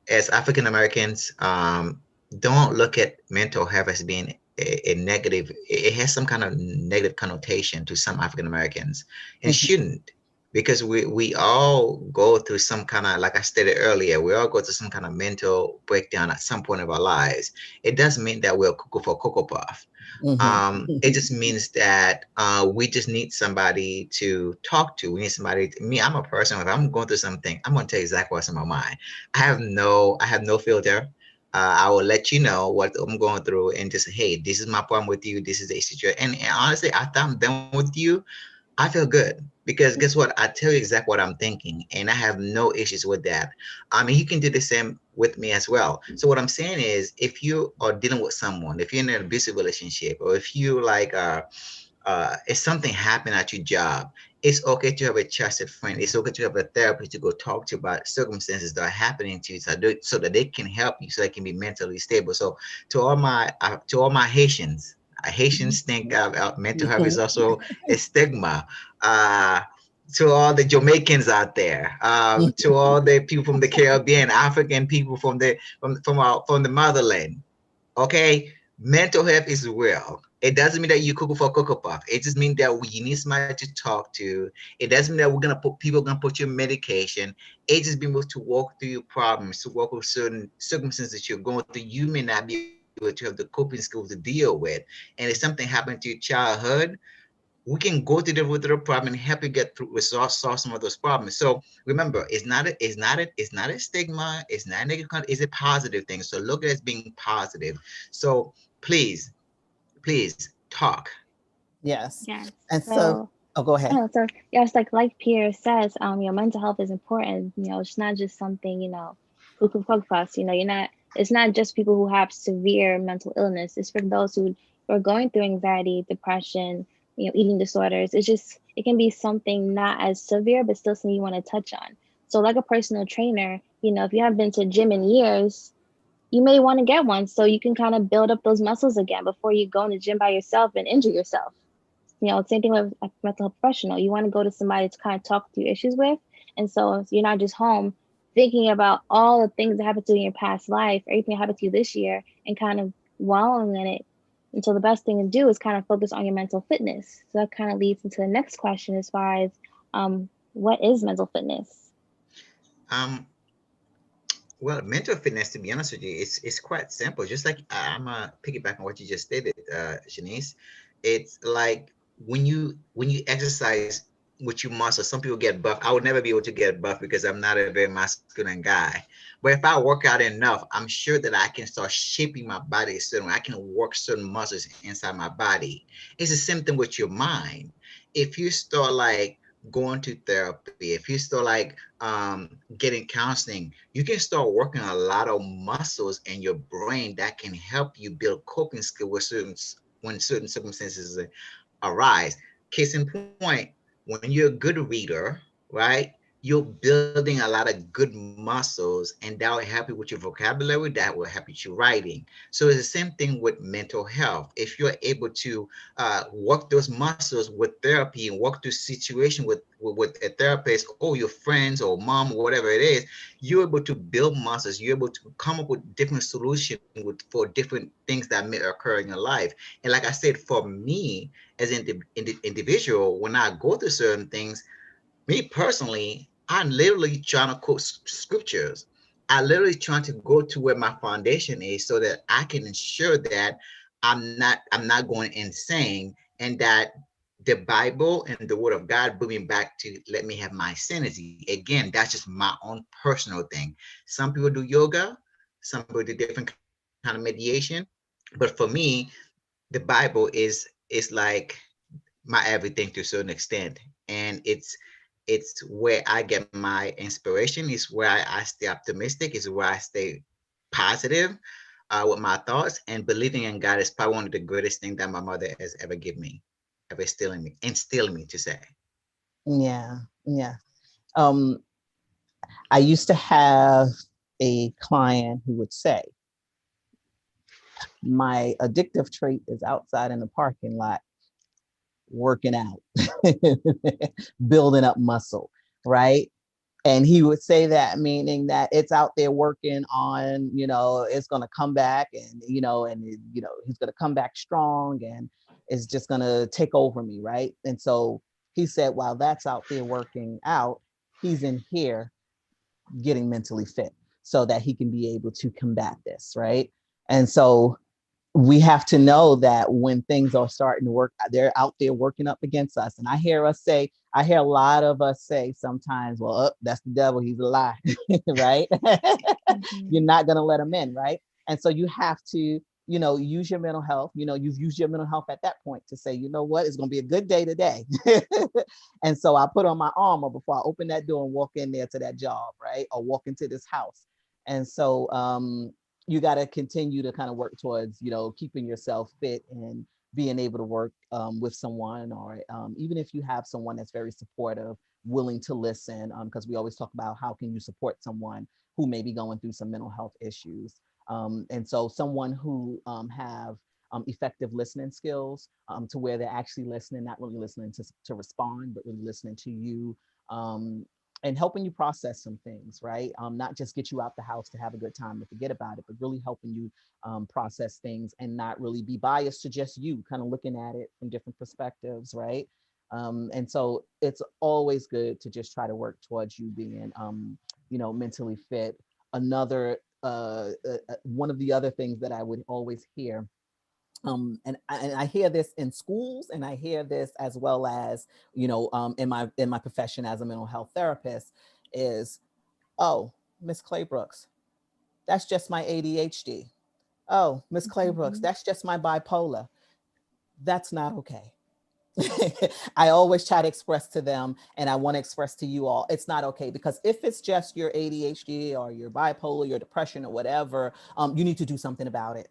as African Americans, don't look at mental health as being a negative. It has some kind of negative connotation to some African Americans, and Mhm, shouldn't, because we all go through some kind of, like I stated earlier, we all go through some kind of mental breakdown at some point of our lives. It doesn't mean that we're cuckoo for cocoa puff. mhm, It just means that we just need somebody to talk to. We need somebody. Me, I'm a person. If I'm going through something, I'm going to tell you exactly what's in my mind. I have no filter. I will let you know what I'm going through and just, hey, this is my problem with you. This is the situation. And honestly, after I'm done with you, I feel good because guess what? I tell you exactly what I'm thinking, and I have no issues with that. I mean, you can do the same with me as well. So what I'm saying is, if you are dealing with someone, if you're in an abusive relationship, or if you like if something happened at your job, it's okay to have a trusted friend. It's okay to have a therapist to go talk to about circumstances that are happening to you, so that they can help you, so they can be mentally stable. So to all my Haitians, Haitians think mental health is mhm, also a stigma. Uh, to all the Jamaicans out there, to all the people from the Caribbean, African people from the motherland, okay, mental health is real. It doesn't mean that you cook for cocoa puff. It just means that you need somebody to talk to. It doesn't mean that people gonna put you on medication. It just being able to walk through your problems, to walk with certain circumstances that you're going through. You may not be able to have the coping skills to deal with. And if something happened to your childhood, we can go to the problem and help you get through, solve some of those problems. So remember, it's not a stigma, it's not a negative, it's a positive thing. So look at it as being positive. So please, please talk. yes. Yes. And so, So, oh, go ahead. oh, so yes, like Pierre says, your mental health is important. It's not just something, cuckoo fuck fuss. You're not. It's not just people who have severe mental illness. It's for those who are going through anxiety, depression, eating disorders. It can be something not as severe, but still something you want to touch on. So, like a personal trainer, if you haven't been to a gym in years, you may want to get one so you can kind of build up those muscles again before you go in the gym by yourself and injure yourself. Same thing with a mental health professional. You want to go to somebody to kind of talk through issues with. And so you're not just home thinking about all the things that happened to you in your past life, everything that happened to you this year, and kind of wallowing in it. And so the best thing to do is kind of focus on your mental fitness. So that kind of leads into the next question as far as what is mental fitness? Um, Well, mental fitness, to be honest with you, it's quite simple. Just like I'm gonna piggyback on what you just stated, Shanice. It's like when you exercise with your muscles. Some people get buff. I would never be able to get buff because I'm not a very masculine guy. But if I work out enough, I'm sure that I can start shaping my body a certain way. I can work certain muscles inside my body. It's the same thing with your mind. If you start like going to therapy, if you start like getting counseling, you can start working a lot of muscles in your brain that can help you build coping skill with certain when certain circumstances arise. Case in point, when you're a good reader, right, you're building a lot of good muscles, and that will help you with your vocabulary, that will help you with your writing. So it's the same thing with mental health. If you're able to work those muscles with therapy and work through situation with a therapist or your friends or mom or whatever it is, you're able to build muscles. You're able to come up with different solutions for different things that may occur in your life. And like I said, for me as an individual, when I go through certain things, me personally, I'm literally trying to quote scriptures. I literally trying to go to where my foundation is so that I can ensure that I'm not going insane, and that the Bible and the Word of God bring me back to let me have my sanity. Again, that's just my own personal thing. Some people do yoga, some people do different kind of mediation, but for me, the Bible is like my everything to a certain extent, and it's where I get my inspiration. It's where I stay optimistic. It's where I stay positive with my thoughts, and believing in God is probably one of the greatest things that my mother has ever given me, ever instilled me to say. Yeah, yeah. Um, I used to have a client who would say, my addictive trait is outside in the parking lot working out, building up muscle, right? And he would say that, meaning that it's out there working on, it's going to come back, and he's going to come back strong, and it's just going to take over me, right? And so he said, while that's out there working out, he's in here getting mentally fit so that he can be able to combat this, right? And so we have to know that when things are starting to work, they're out there working up against us. And I hear a lot of us say sometimes, well, that's the devil, he's a lie, right? You're Mhm. not going to let him in, right? And so you have to, use your mental health. You've used your mental health at that point to say, you know what, it's going to be a good day today. And so I put on my armor before I open that door and walk in there to that job, right? Or walk into this house. And so you got to continue to kind of work towards, keeping yourself fit and being able to work with someone, or even if you have someone that's very supportive, willing to listen, because we always talk about how can you support someone who may be going through some mental health issues. And so someone who have effective listening skills, to where they're actually listening, not really listening to respond, but really listening to you, and helping you process some things, right? Not just get you out the house to have a good time to forget about it, but really helping you process things and not really be biased to just you, kind of looking at it from different perspectives, right? And so it's always good to just try to work towards you being, mentally fit. Another, one of the other things that I would always hear, and I hear this in schools, and I hear this as well as, in my profession as a mental health therapist, is, oh, Miss Claybrooks, that's just my ADHD. Oh, Miss Claybrooks, Mhm. that's just my bipolar. That's not okay. I always try to express to them, and I want to express to you all, it's not okay, because if it's just your ADHD or your bipolar, your depression or whatever, you need to do something about it.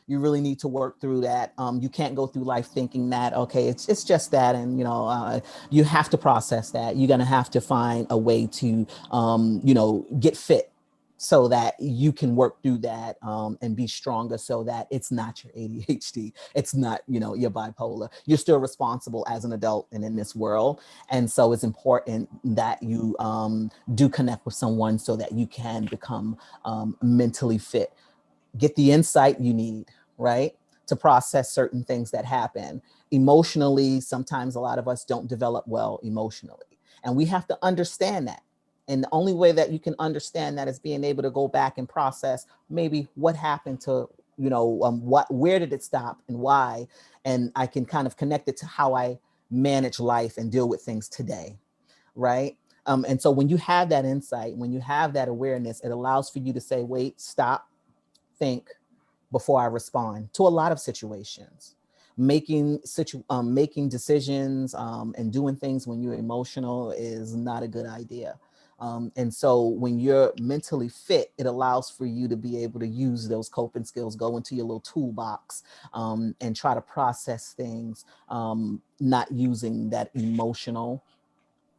You really need to work through that. You can't go through life thinking that, okay, it's just that, and you have to process that. You're gonna have to find a way to get fit so that you can work through that, and be stronger, so that it's not your ADHD, it's not your bipolar. You're still responsible as an adult and in this world, and so it's important that you do connect with someone so that you can become mentally fit, get the insight you need, right? To process certain things that happen. Emotionally, sometimes a lot of us don't develop well emotionally. And we have to understand that. And the only way that you can understand that is being able to go back and process maybe what happened to, where did it stop and why? And I can kind of connect it to how I manage life and deal with things today. Right. And so when you have that insight, when you have that awareness, it allows for you to say, wait, stop, think before I respond to a lot of situations. Making decisions and doing things when you're emotional is not a good idea. And so when you're mentally fit, it allows for you to be able to use those coping skills, go into your little toolbox and try to process things, not using that emotional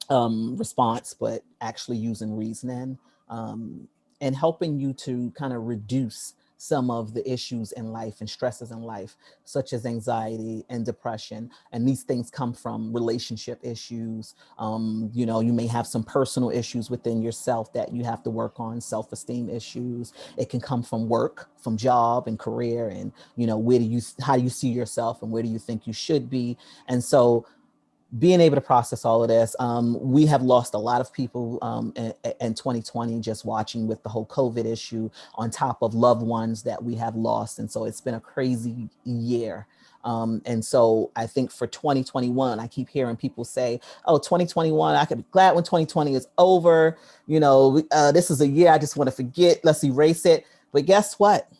response, but actually using reasoning and helping you to kind of reduce some of the issues in life and stresses in life, such as anxiety and depression. And these things come from relationship issues. You may have some personal issues within yourself that you have to work on, self-esteem issues. It can come from work, from job and career, and how do you see yourself and where do you think you should be? And so being able to process all of this, we have lost a lot of people in 2020, just watching with the whole COVID issue, on top of loved ones that we have lost. And so it's been a crazy year. And so I think for 2021, I keep hearing people say, oh, 2021, I could be glad when 2020 is over. This is a year I just want to forget. Let's erase it. But guess what?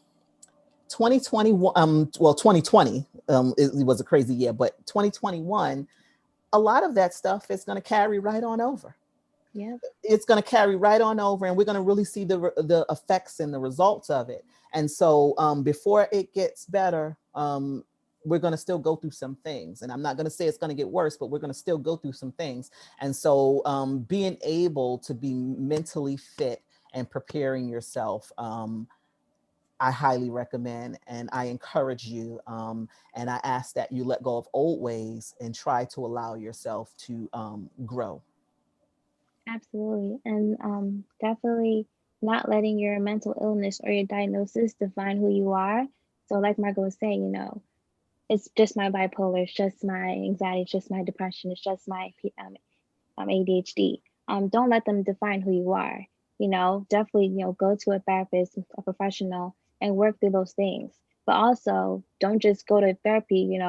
2021, 2020 it was a crazy year, but 2021, a lot of that stuff is going to carry right on over. Yeah. It's going to carry right on over, and we're going to really see the effects and the results of it. And so before it gets better, we're going to still go through some things. And I'm not going to say it's going to get worse, but we're going to still go through some things. And so being able to be mentally fit and preparing yourself, I highly recommend and I encourage you. And I ask that you let go of old ways and try to allow yourself to grow. Absolutely. And definitely not letting your mental illness or your diagnosis define who you are. So, like Margo was saying, it's just my bipolar, it's just my anxiety, it's just my depression, it's just my ADHD. Don't let them define who you are. Definitely, go to a therapist, a professional, and work through those things. But also, don't just go to therapy,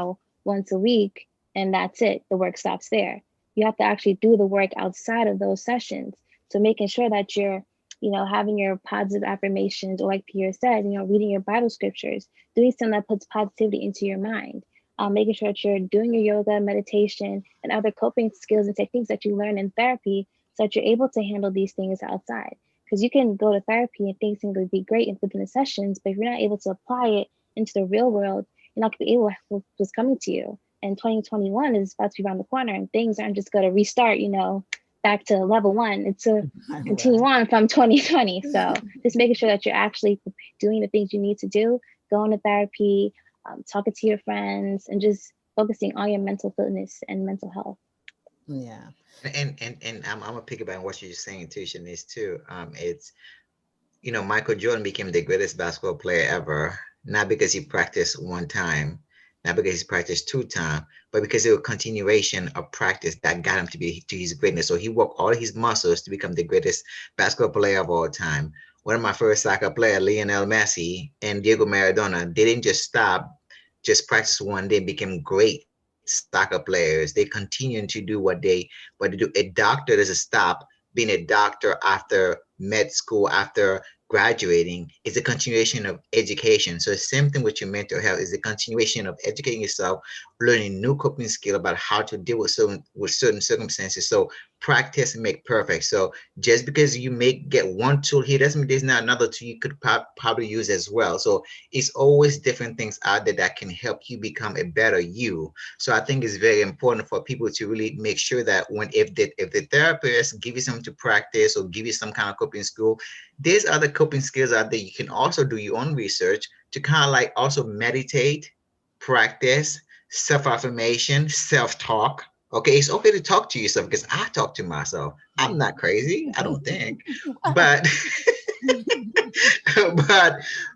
once a week and that's it. The work stops there. You have to actually do the work outside of those sessions. So making sure that you're, having your positive affirmations, or like Pierre said, reading your Bible scriptures, doing something that puts positivity into your mind, making sure that you're doing your yoga, meditation, and other coping skills and techniques that you learn in therapy so that you're able to handle these things outside. Because you can go to therapy and things can be great within the sessions, but if you're not able to apply it into the real world, you're not going to be able to what's coming to you. And 2021 is about to be around the corner, and things aren't just going to restart, back to level one. It's a continue on from 2020. So just making sure that you're actually doing the things you need to do, going to therapy, talking to your friends, and just focusing on your mental fitness and mental health. Yeah. And I'm gonna piggyback on what you're saying too, Shanice, too. It's Michael Jordan became the greatest basketball player ever, not because he practiced one time, not because he practiced two times, but because it was a continuation of practice that got him to his greatness. So he worked all his muscles to become the greatest basketball player of all time. One of my first soccer players, Lionel Messi and Diego Maradona, they didn't just stop, just practice one day, became great soccer players. They continue to do what they do. A doctor doesn't stop being a doctor after med school, after graduating. It's a continuation of education. So the same thing with your mental health is a continuation of educating yourself, learning new coping skill about how to deal with certain circumstances. So practice and make perfect. So just because you may get one tool here doesn't mean there's not another tool you could probably use as well. So it's always different things out there that can help you become a better you. So I think it's very important for people to really make sure that if the therapist give you something to practice or give you some kind of coping skill, there's other coping skills out there. You can also do your own research to kind of like also meditate, practice, self-affirmation, self-talk. Okay, it's okay to talk to yourself because I talk to myself. I'm not crazy, I don't think. But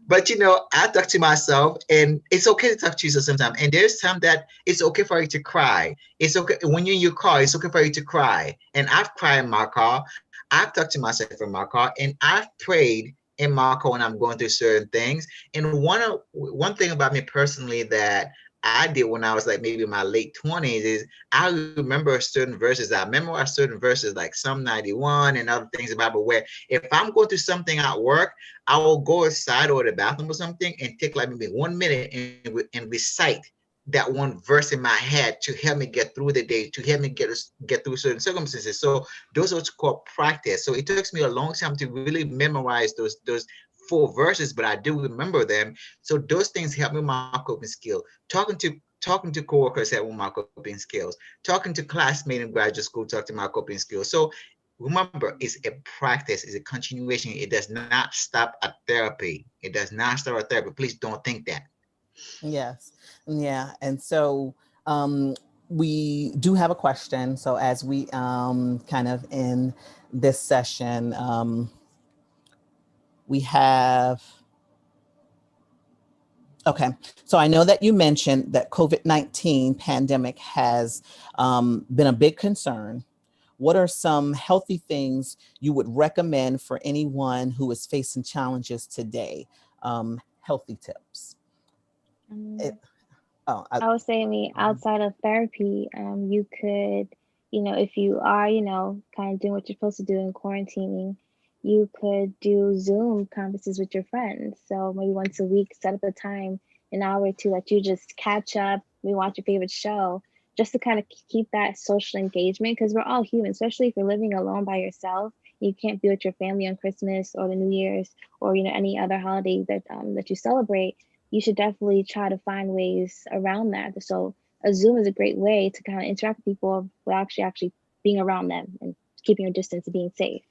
but I talk to myself, and it's okay to talk to yourself sometimes. And there's time that it's okay for you to cry. It's okay when you're in your car, it's okay for you to cry. And I've cried in my car. I've talked to myself in my car, and I've prayed in my car when I'm going through certain things. And one thing about me personally that I did when I was like maybe in my late 20s is I remember certain verses. I memorize certain verses like Psalm 91 and other things about, but where if I'm going through something at work, I will go aside or the bathroom or something and take like maybe 1 minute and recite that one verse in my head to help me get through the day, to help me get through certain circumstances. So those are called practice. So it takes me a long time to really memorize those full verses, but I do remember them. So those things help me with my coping skill. Talking to coworkers help with my coping skills. Talking to classmates in graduate school talk to my coping skills. So remember, it's a practice, it's a continuation. It does not stop at therapy. It does not stop at therapy. Please don't think that. Yes. Yeah. And so we do have a question. So as we kind of in this session, we have, okay. So I know that you mentioned that COVID-19 pandemic has been a big concern. What are some healthy things you would recommend for anyone who is facing challenges today? Healthy tips. It, Um, oh, I would say, I mean, outside of therapy, you could, if you are, kind of doing what you're supposed to do in quarantining, you could do Zoom conferences with your friends. So maybe once a week, set up a time, an hour or two that you just catch up, we watch your favorite show, just to kind of keep that social engagement because we're all human, especially if you're living alone by yourself. You can't be with your family on Christmas or the New Year's or any other holiday that you celebrate. You should definitely try to find ways around that. So a Zoom is a great way to kind of interact with people without actually being around them and keeping your distance and being safe.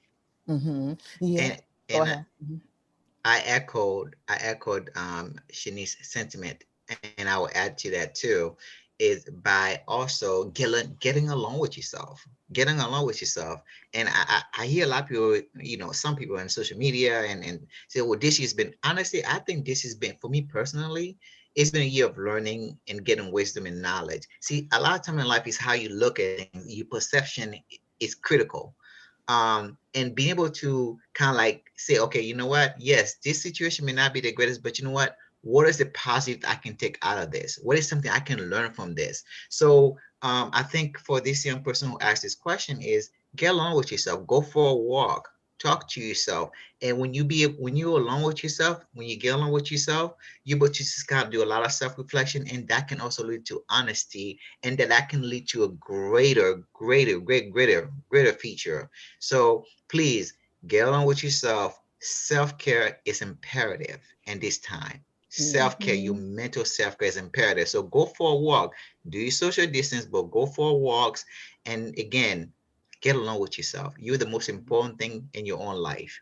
mm-hmm. Yeah. And Go and ahead. Mhm. I echoed Shanice's sentiment, and I will add to that too, is by also getting along with yourself, getting along with yourself. And I hear a lot of people, some people on social media and say, well, this has been honestly, I think this has been for me personally. It's been a year of learning and getting wisdom and knowledge. See, a lot of time in life is how you look at things. Your perception is critical, and being able to kind of like say, okay, you know what, yes, this situation may not be the greatest, but you know what is the positive I can take out of this? What is something I can learn from this? So I think for this young person who asked this question is get along with yourself, go for a walk, talk to yourself. And when you're alone with yourself, when you get along with yourself, you're able to just kind of do a lot of self-reflection, and that can also lead to honesty, and that can lead to a greater feature. So please get along with yourself. Self-care is imperative in this time. Yeah. Self-care, your Hmm. mental self-care is imperative. So go for a walk, do your social distance, but go for walks. And again, get along with yourself. You're the most important thing in your own life.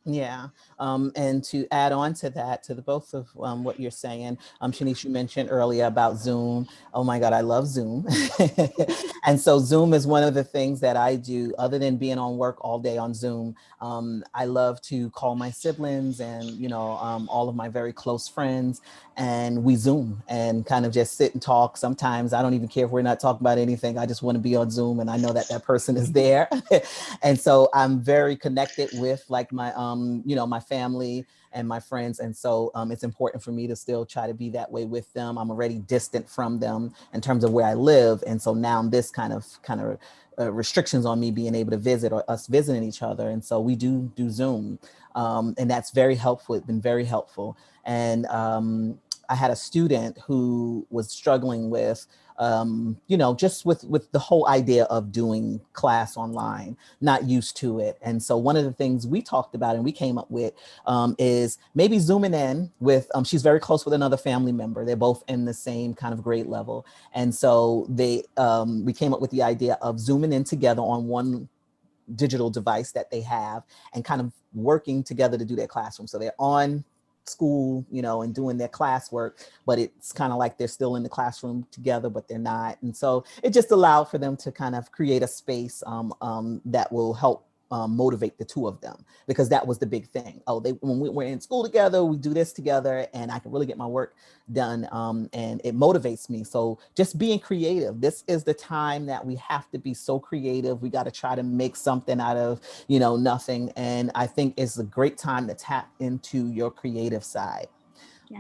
Yeah. And to add on to that, to the both of what you're saying, Shanice, you mentioned earlier about Zoom. Oh my God, I love Zoom. And so Zoom is one of the things that I do other than being on work all day on Zoom. I love to call my siblings and, all of my very close friends, and we Zoom and kind of just sit and talk. Sometimes I don't even care if we're not talking about anything. I just want to be on Zoom and I know that that person is there. And so I'm very connected with like my my family and my friends, and so it's important for me to still try to be that way with them. I'm already distant from them in terms of where I live, and so now this kind of restrictions on me being able to visit or us visiting each other, and so we do Zoom, and that's very helpful. It's been very helpful. And I had a student who was struggling with just with the whole idea of doing class online, not used to it. And so one of the things we talked about and we came up with is maybe zooming in with, she's very close with another family member. They're both in the same kind of grade level. And so we came up with the idea of zooming in together on one digital device that they have and kind of working together to do their classroom. So they're on school, and doing their classwork, but it's kind of like they're still in the classroom together, but they're not. And so it just allowed for them to kind of create a space that will help motivate the two of them, because that was the big thing. Oh, they when we were in school together, we do this together, and I can really get my work done, and it motivates me. So just being creative. This is the time that we have to be so creative. We got to try to make something out of nothing, and I think it's a great time to tap into your creative side.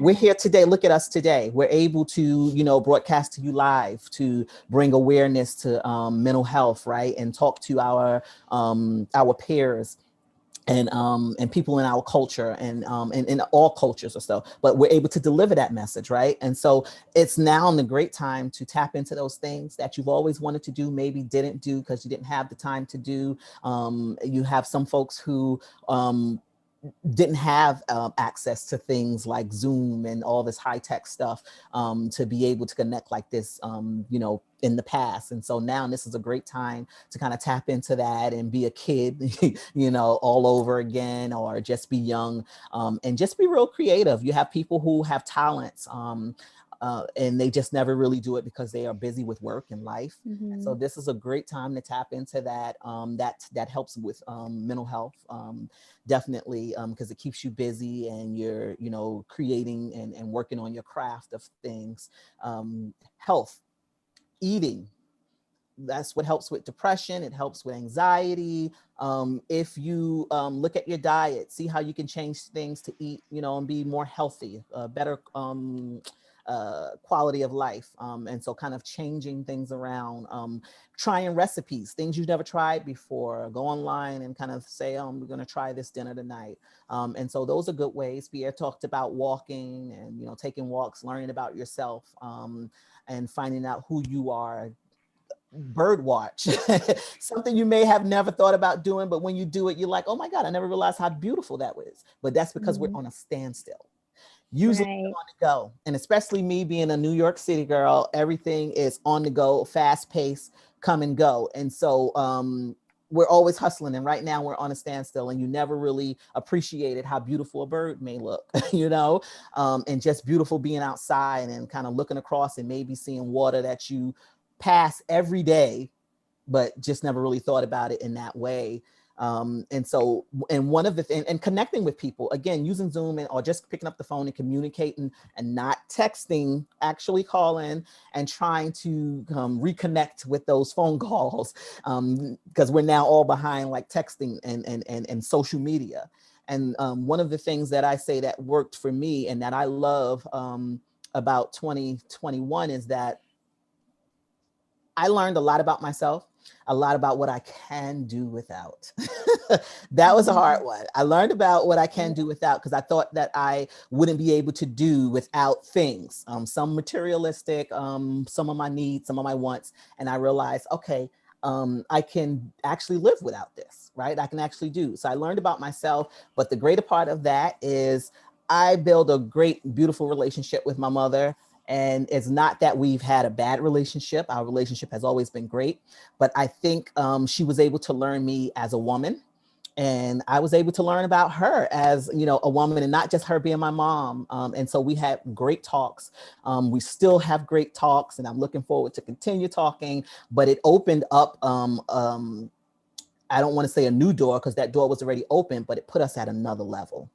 We're Yes. here today. Look at us today. We're able to, broadcast to you live to bring awareness to mental health, right? And talk to our peers and people in our culture and in all cultures or so. But we're able to deliver that message, right? And so it's now the great time to tap into those things that you've always wanted to do, maybe didn't do because you didn't have the time to do. You have some folks who didn't have access to things like Zoom and all this high tech stuff to be able to connect like this, in the past. And so now this is a great time to kind of tap into that and be a kid, all over again, or just be young and just be real creative. You have people who have talents. And they just never really do it because they are busy with work and life. And so Mm-hmm. this is a great time to tap into that. That helps with mental health, definitely, because it keeps you busy and you're creating and working on your craft of things. Health, eating, that's what helps with depression. It helps with anxiety. If you look at your diet, see how you can change things to eat, and be more healthy, better quality of life. And so kind of changing things around, trying recipes, things you've never tried before. Go online and kind of say, we're going to try this dinner tonight. And so those are good ways. Pierre talked about walking and, taking walks, learning about yourself, and finding out who you are. Bird watch, something you may have never thought about doing, but when you do it, you're like, oh my God, I never realized how beautiful that was. But that's because we're Mm-hmm. on a standstill. Usually Right. on the go. And especially me being a New York City girl, everything is on the go, fast paced, come and go. And so we're always hustling. And right now we're on a standstill, and you never really appreciated how beautiful a bird may look, and just beautiful being outside and kind of looking across and maybe seeing water that you pass every day, but just never really thought about it in that way. And so, and one of the things, and connecting with people, again, using Zoom or just picking up the phone and communicating and not texting, actually calling and trying to reconnect with those phone calls, because we're now all behind like texting and social media. And one of the things that I say that worked for me and that I love about 2021 is that I learned a lot about myself, a lot about what I can do without. That was a Mm-hmm. hard one. I learned about what I can Yep. do without because I thought that I wouldn't be able to do without things, some materialistic, some of my needs, some of my wants. And I realized, okay, I can actually live without this, right? I can actually do. So I learned about myself. But the greater part of that is I build a great, beautiful relationship with my mother. And it's not that we've had a bad relationship. Our relationship has always been great. But I think she was able to learn me as a woman. And I was able to learn about her as, a woman and not just her being my mom. And so we had great talks. We still have great talks, and I'm looking forward to continue talking. But it opened up I don't want to say a new door because that door was already open, but it put us at another level.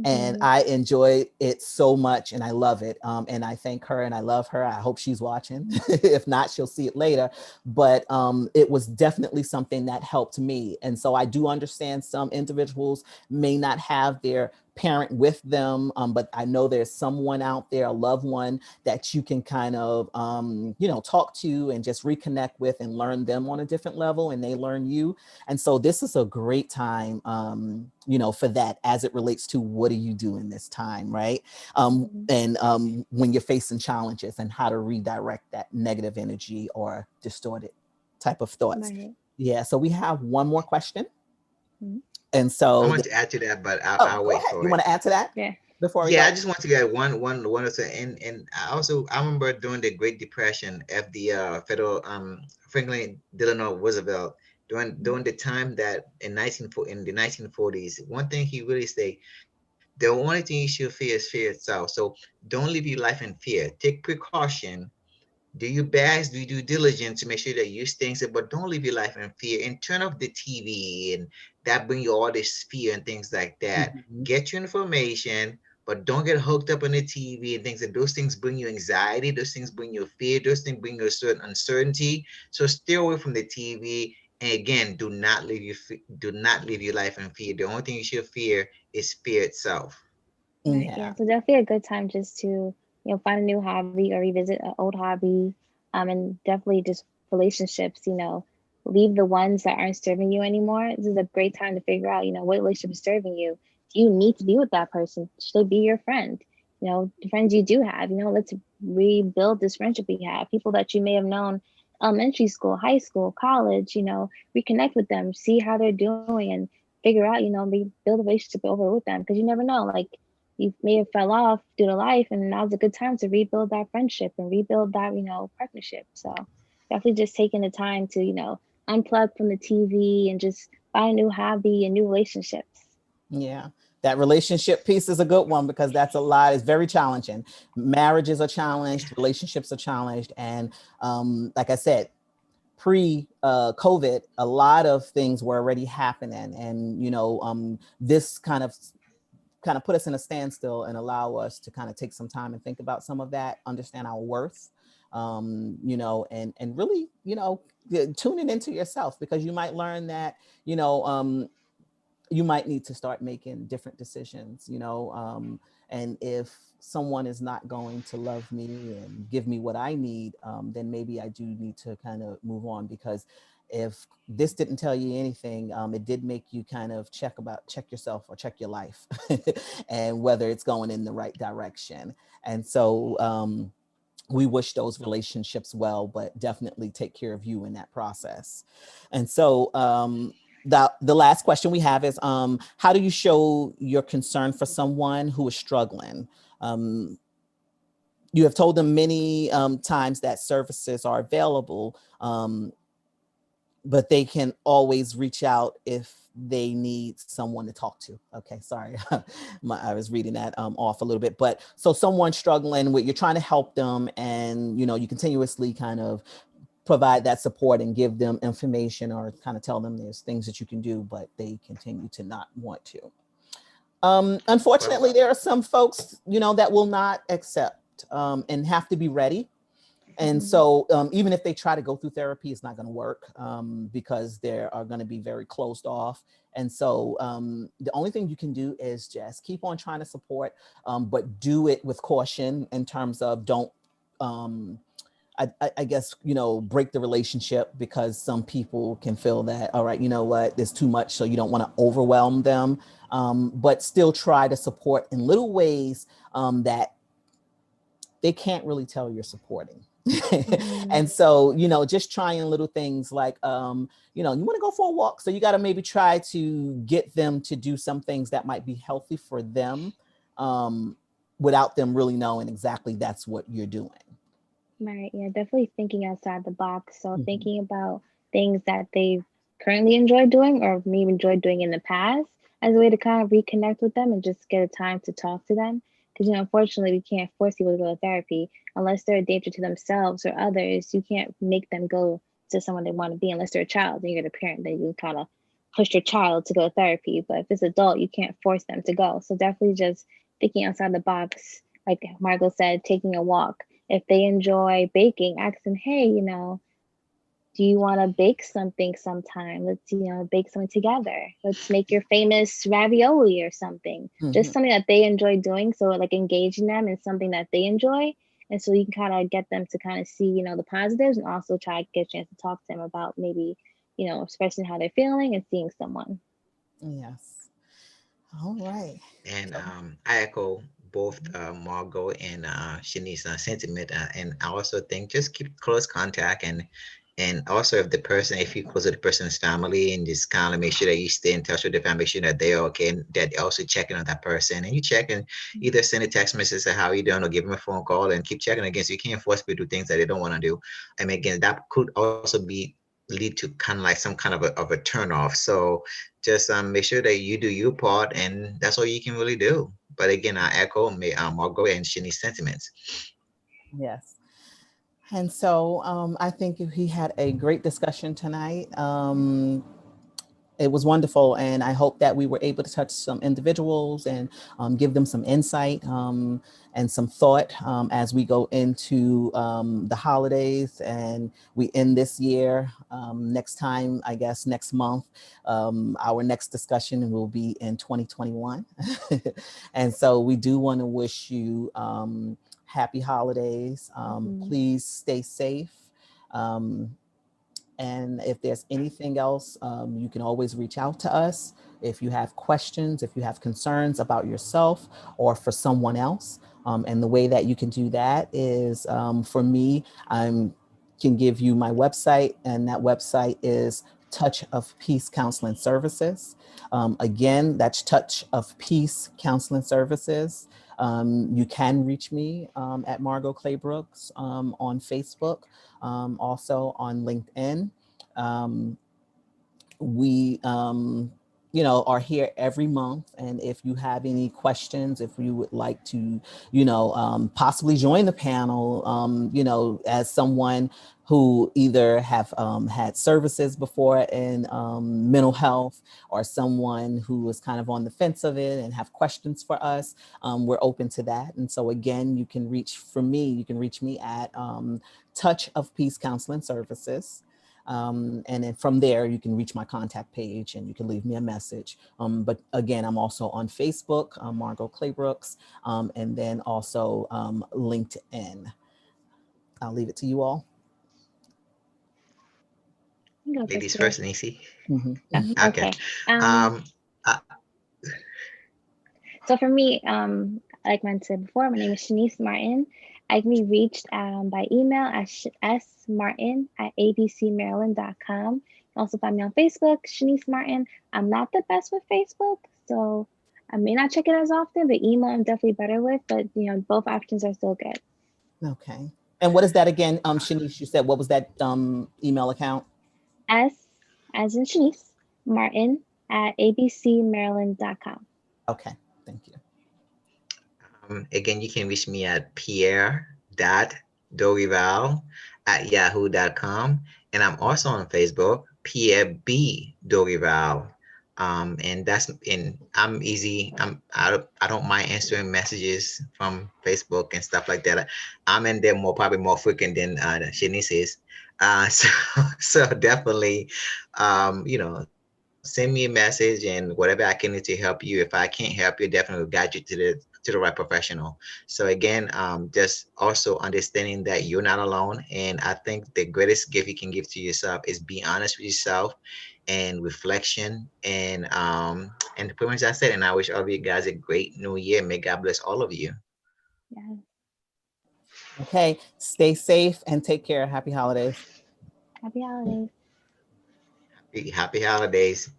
And Mm-hmm. I enjoy it so much and I love it. And I thank her and I love her. I hope she's watching. If not, she'll see it later. But it was definitely something that helped me. And so I do understand some individuals may not have their parent with them, but I know there's someone out there, a loved one that you can kind of, talk to and just reconnect with and learn them on a different level and they learn you. And so this is a great time, for that as it relates to what do you do in this time, right? Mm-hmm. And when you're facing challenges and how to redirect that negative energy or distorted type of thoughts. Right. Yeah. So we have one more question. Mm-hmm. And I so, want to add to that, but oh, I'll go wait ahead. for You it. want to add to that Yeah. before we Yeah, I go? just want to get one or two, and I remember during the Great Depression, of the federal Franklin Delano Roosevelt, during the time that in the 1940s, one thing he really said, the only thing you should fear is fear itself. So don't live your life in fear. Take precaution, do your best, do your due diligence to make sure that you staying safe, but don't live your life in fear and turn off the TV and that bring you all this fear and things like that. Mhm. Get your information, but don't get hooked up on the TV and things that those things bring you anxiety, those things bring you fear, those things bring you a certain uncertainty. So stay away from the TV. And again, do not live your life in fear. The only thing you should fear is fear itself. Right. Yeah. Yeah. So definitely a good time just to, find a new hobby or revisit an old hobby. And definitely just relationships, leave the ones that aren't serving you anymore. This is a great time to figure out, what relationship is serving you. Do you need to be with that person? Should they be your friend? The friends you do have, let's rebuild this friendship we have. People that you may have known elementary school, high school, college, reconnect with them, see how they're doing and figure out, build a relationship over with them because you never know. Like you may have fell off due to life and now's a good time to rebuild that friendship and rebuild that partnership. So definitely just taking the time to unplug from the TV and just find a new hobby and new relationships. Yeah. That relationship piece is a good one because that's a lot. It's very challenging. Marriages are challenged, relationships are challenged. And like I said, pre COVID, a lot of things were already happening. And, this kind of put us in a standstill and allow us to kind of take some time and think about some of that, understand our worth, and really, tune it into yourself because you might learn that, you might need to start making different decisions, and if someone is not going to love me and give me what I need, then maybe I do need to kind of move on because if this didn't tell you anything, it did make you kind of check yourself or check your life and whether it's going in the right direction. And so, we wish those relationships well, but definitely take care of you in that process. And so, the last question we have is, how do you show your concern for someone who is struggling? Um, you have told them many times that services are available, but they can always reach out if they need someone to talk to. Okay, sorry. I was reading that off a little bit. But so someone struggling with, you're trying to help them and, you continuously kind of provide that support and give them information or kind of tell them there's things that you can do, but they continue to not want to. Well, Unfortunately, there are some folks, that will not accept and have to be ready. And Mhm. so, even if they try to go through therapy, it's not going to work because they are going to be very closed off. And so, the only thing you can do is just keep on trying to support, but do it with caution in terms of don't, um, I guess, break the relationship because some people can feel that, all right, you know what, there's too much. So you don't want to overwhelm them, but still try to support in little ways that they can't really tell you're supporting. Mhm. And so, just trying little things like, you want to go for a walk. So you got to maybe try to get them to do some things that might be healthy for them, um, without them really knowing exactly that's what you're doing. Right. Yeah. Definitely thinking outside the box. So Mhm. thinking about things that they've currently enjoyed doing or maybe enjoyed doing in the past as a way to kind of reconnect with them and just get a time to talk to them. Because, unfortunately, we can't force people to go to therapy unless they're a danger to themselves or others. You can't make them go to someone they want to be unless they're a child and you're the parent. Then you kind of push your child to go to therapy. But if it's adult, you can't force them to go. So definitely just thinking outside the box, like Margot said, taking a walk if they enjoy baking, ask them, hey, do you want to bake something sometime? Let's, bake something together. Let's make your famous ravioli or something. Just Mhm. something that they enjoy doing. So, like, engaging them in something that they enjoy. And so you can kind of get them to kind of see, the positives and also try to get a chance to talk to them about maybe, expressing how they're feeling and seeing someone. Yes. All right. and So, I echo both Margot and Shanice's sentiment, and I also think just keep close contact, and also if the person, if you close to the person's family, and just kind of make sure that you stay in touch with the family, make sure that they're okay, and that you're also checking on that person, and you check and either send a text message say how you doing, or give them a phone call, and keep checking again. So you can't force people to do things that they don't want to do. I mean, again, that could also be lead to kind of like some kind of a turn off. So just make sure that you do your part, and that's all you can really do. But again, I echo Margot and Shini's sentiments. yes. And so I think we had a great discussion tonight. It was wonderful, and I hope that we were able to touch some individuals and give them some insight and some thought as we go into the holidays and we end this year. Next time, I guess next month, our next discussion will be in 2021. And so we do want to wish you happy holidays. Mhm. Please stay safe. Um, and if there's anything else, you can always reach out to us. If you have questions, if you have concerns about yourself or for someone else. And the way that you can do that is for me, I can give you my website, and that website is Touch of Peace Counseling Services. Again, that's Touch of Peace Counseling Services. You can reach me at Margo Claybrooks on Facebook, also on LinkedIn. Um, we are here every month, and if you have any questions, if you would like to possibly join the panel, as someone who either have had services before in mental health, or someone who is kind of on the fence of it and have questions for us, we're open to that. And so again, you can reach me at Touch of Peace Counseling Services. And then from there, you can reach my contact page and you can leave me a message. But again, I'm also on Facebook, Margo Claybrooks, and then also LinkedIn. I'll leave it to you all. You go first, Ladies dear. first, Nisi. Mhm. Okay. Okay. Um, uh, So for me, like I said before, my name is Shanice Martin. I can be reached by email at smartin at abcmaryland.com. You can also find me on Facebook, Shanice Martin. I'm not the best with Facebook, so I may not check it as often, but email I'm definitely better with. But both options are still good. Okay. And what is that again, Shanice? You said what was that email account? S as in Shanice Martin at abcmaryland.com. Okay, thank you. again, you can reach me at pierre.dorival at yahoo.com. And I'm also on Facebook, Pierre B. Dorival. And I'm easy. I don't mind answering messages from Facebook and stuff like that. I'm in there probably more frequent than Shanice is. So so definitely, send me a message and whatever I can do to help you. If I can't help you, definitely guide you to the right professional. So again, just also understanding that you're not alone. And I think the greatest gift you can give to yourself is be honest with yourself and reflection. And pretty much that's it. And I wish all of you guys a great new year. May God bless all of you. Yeah. Okay, stay safe and take care. Happy holidays. Happy holidays. Happy holidays.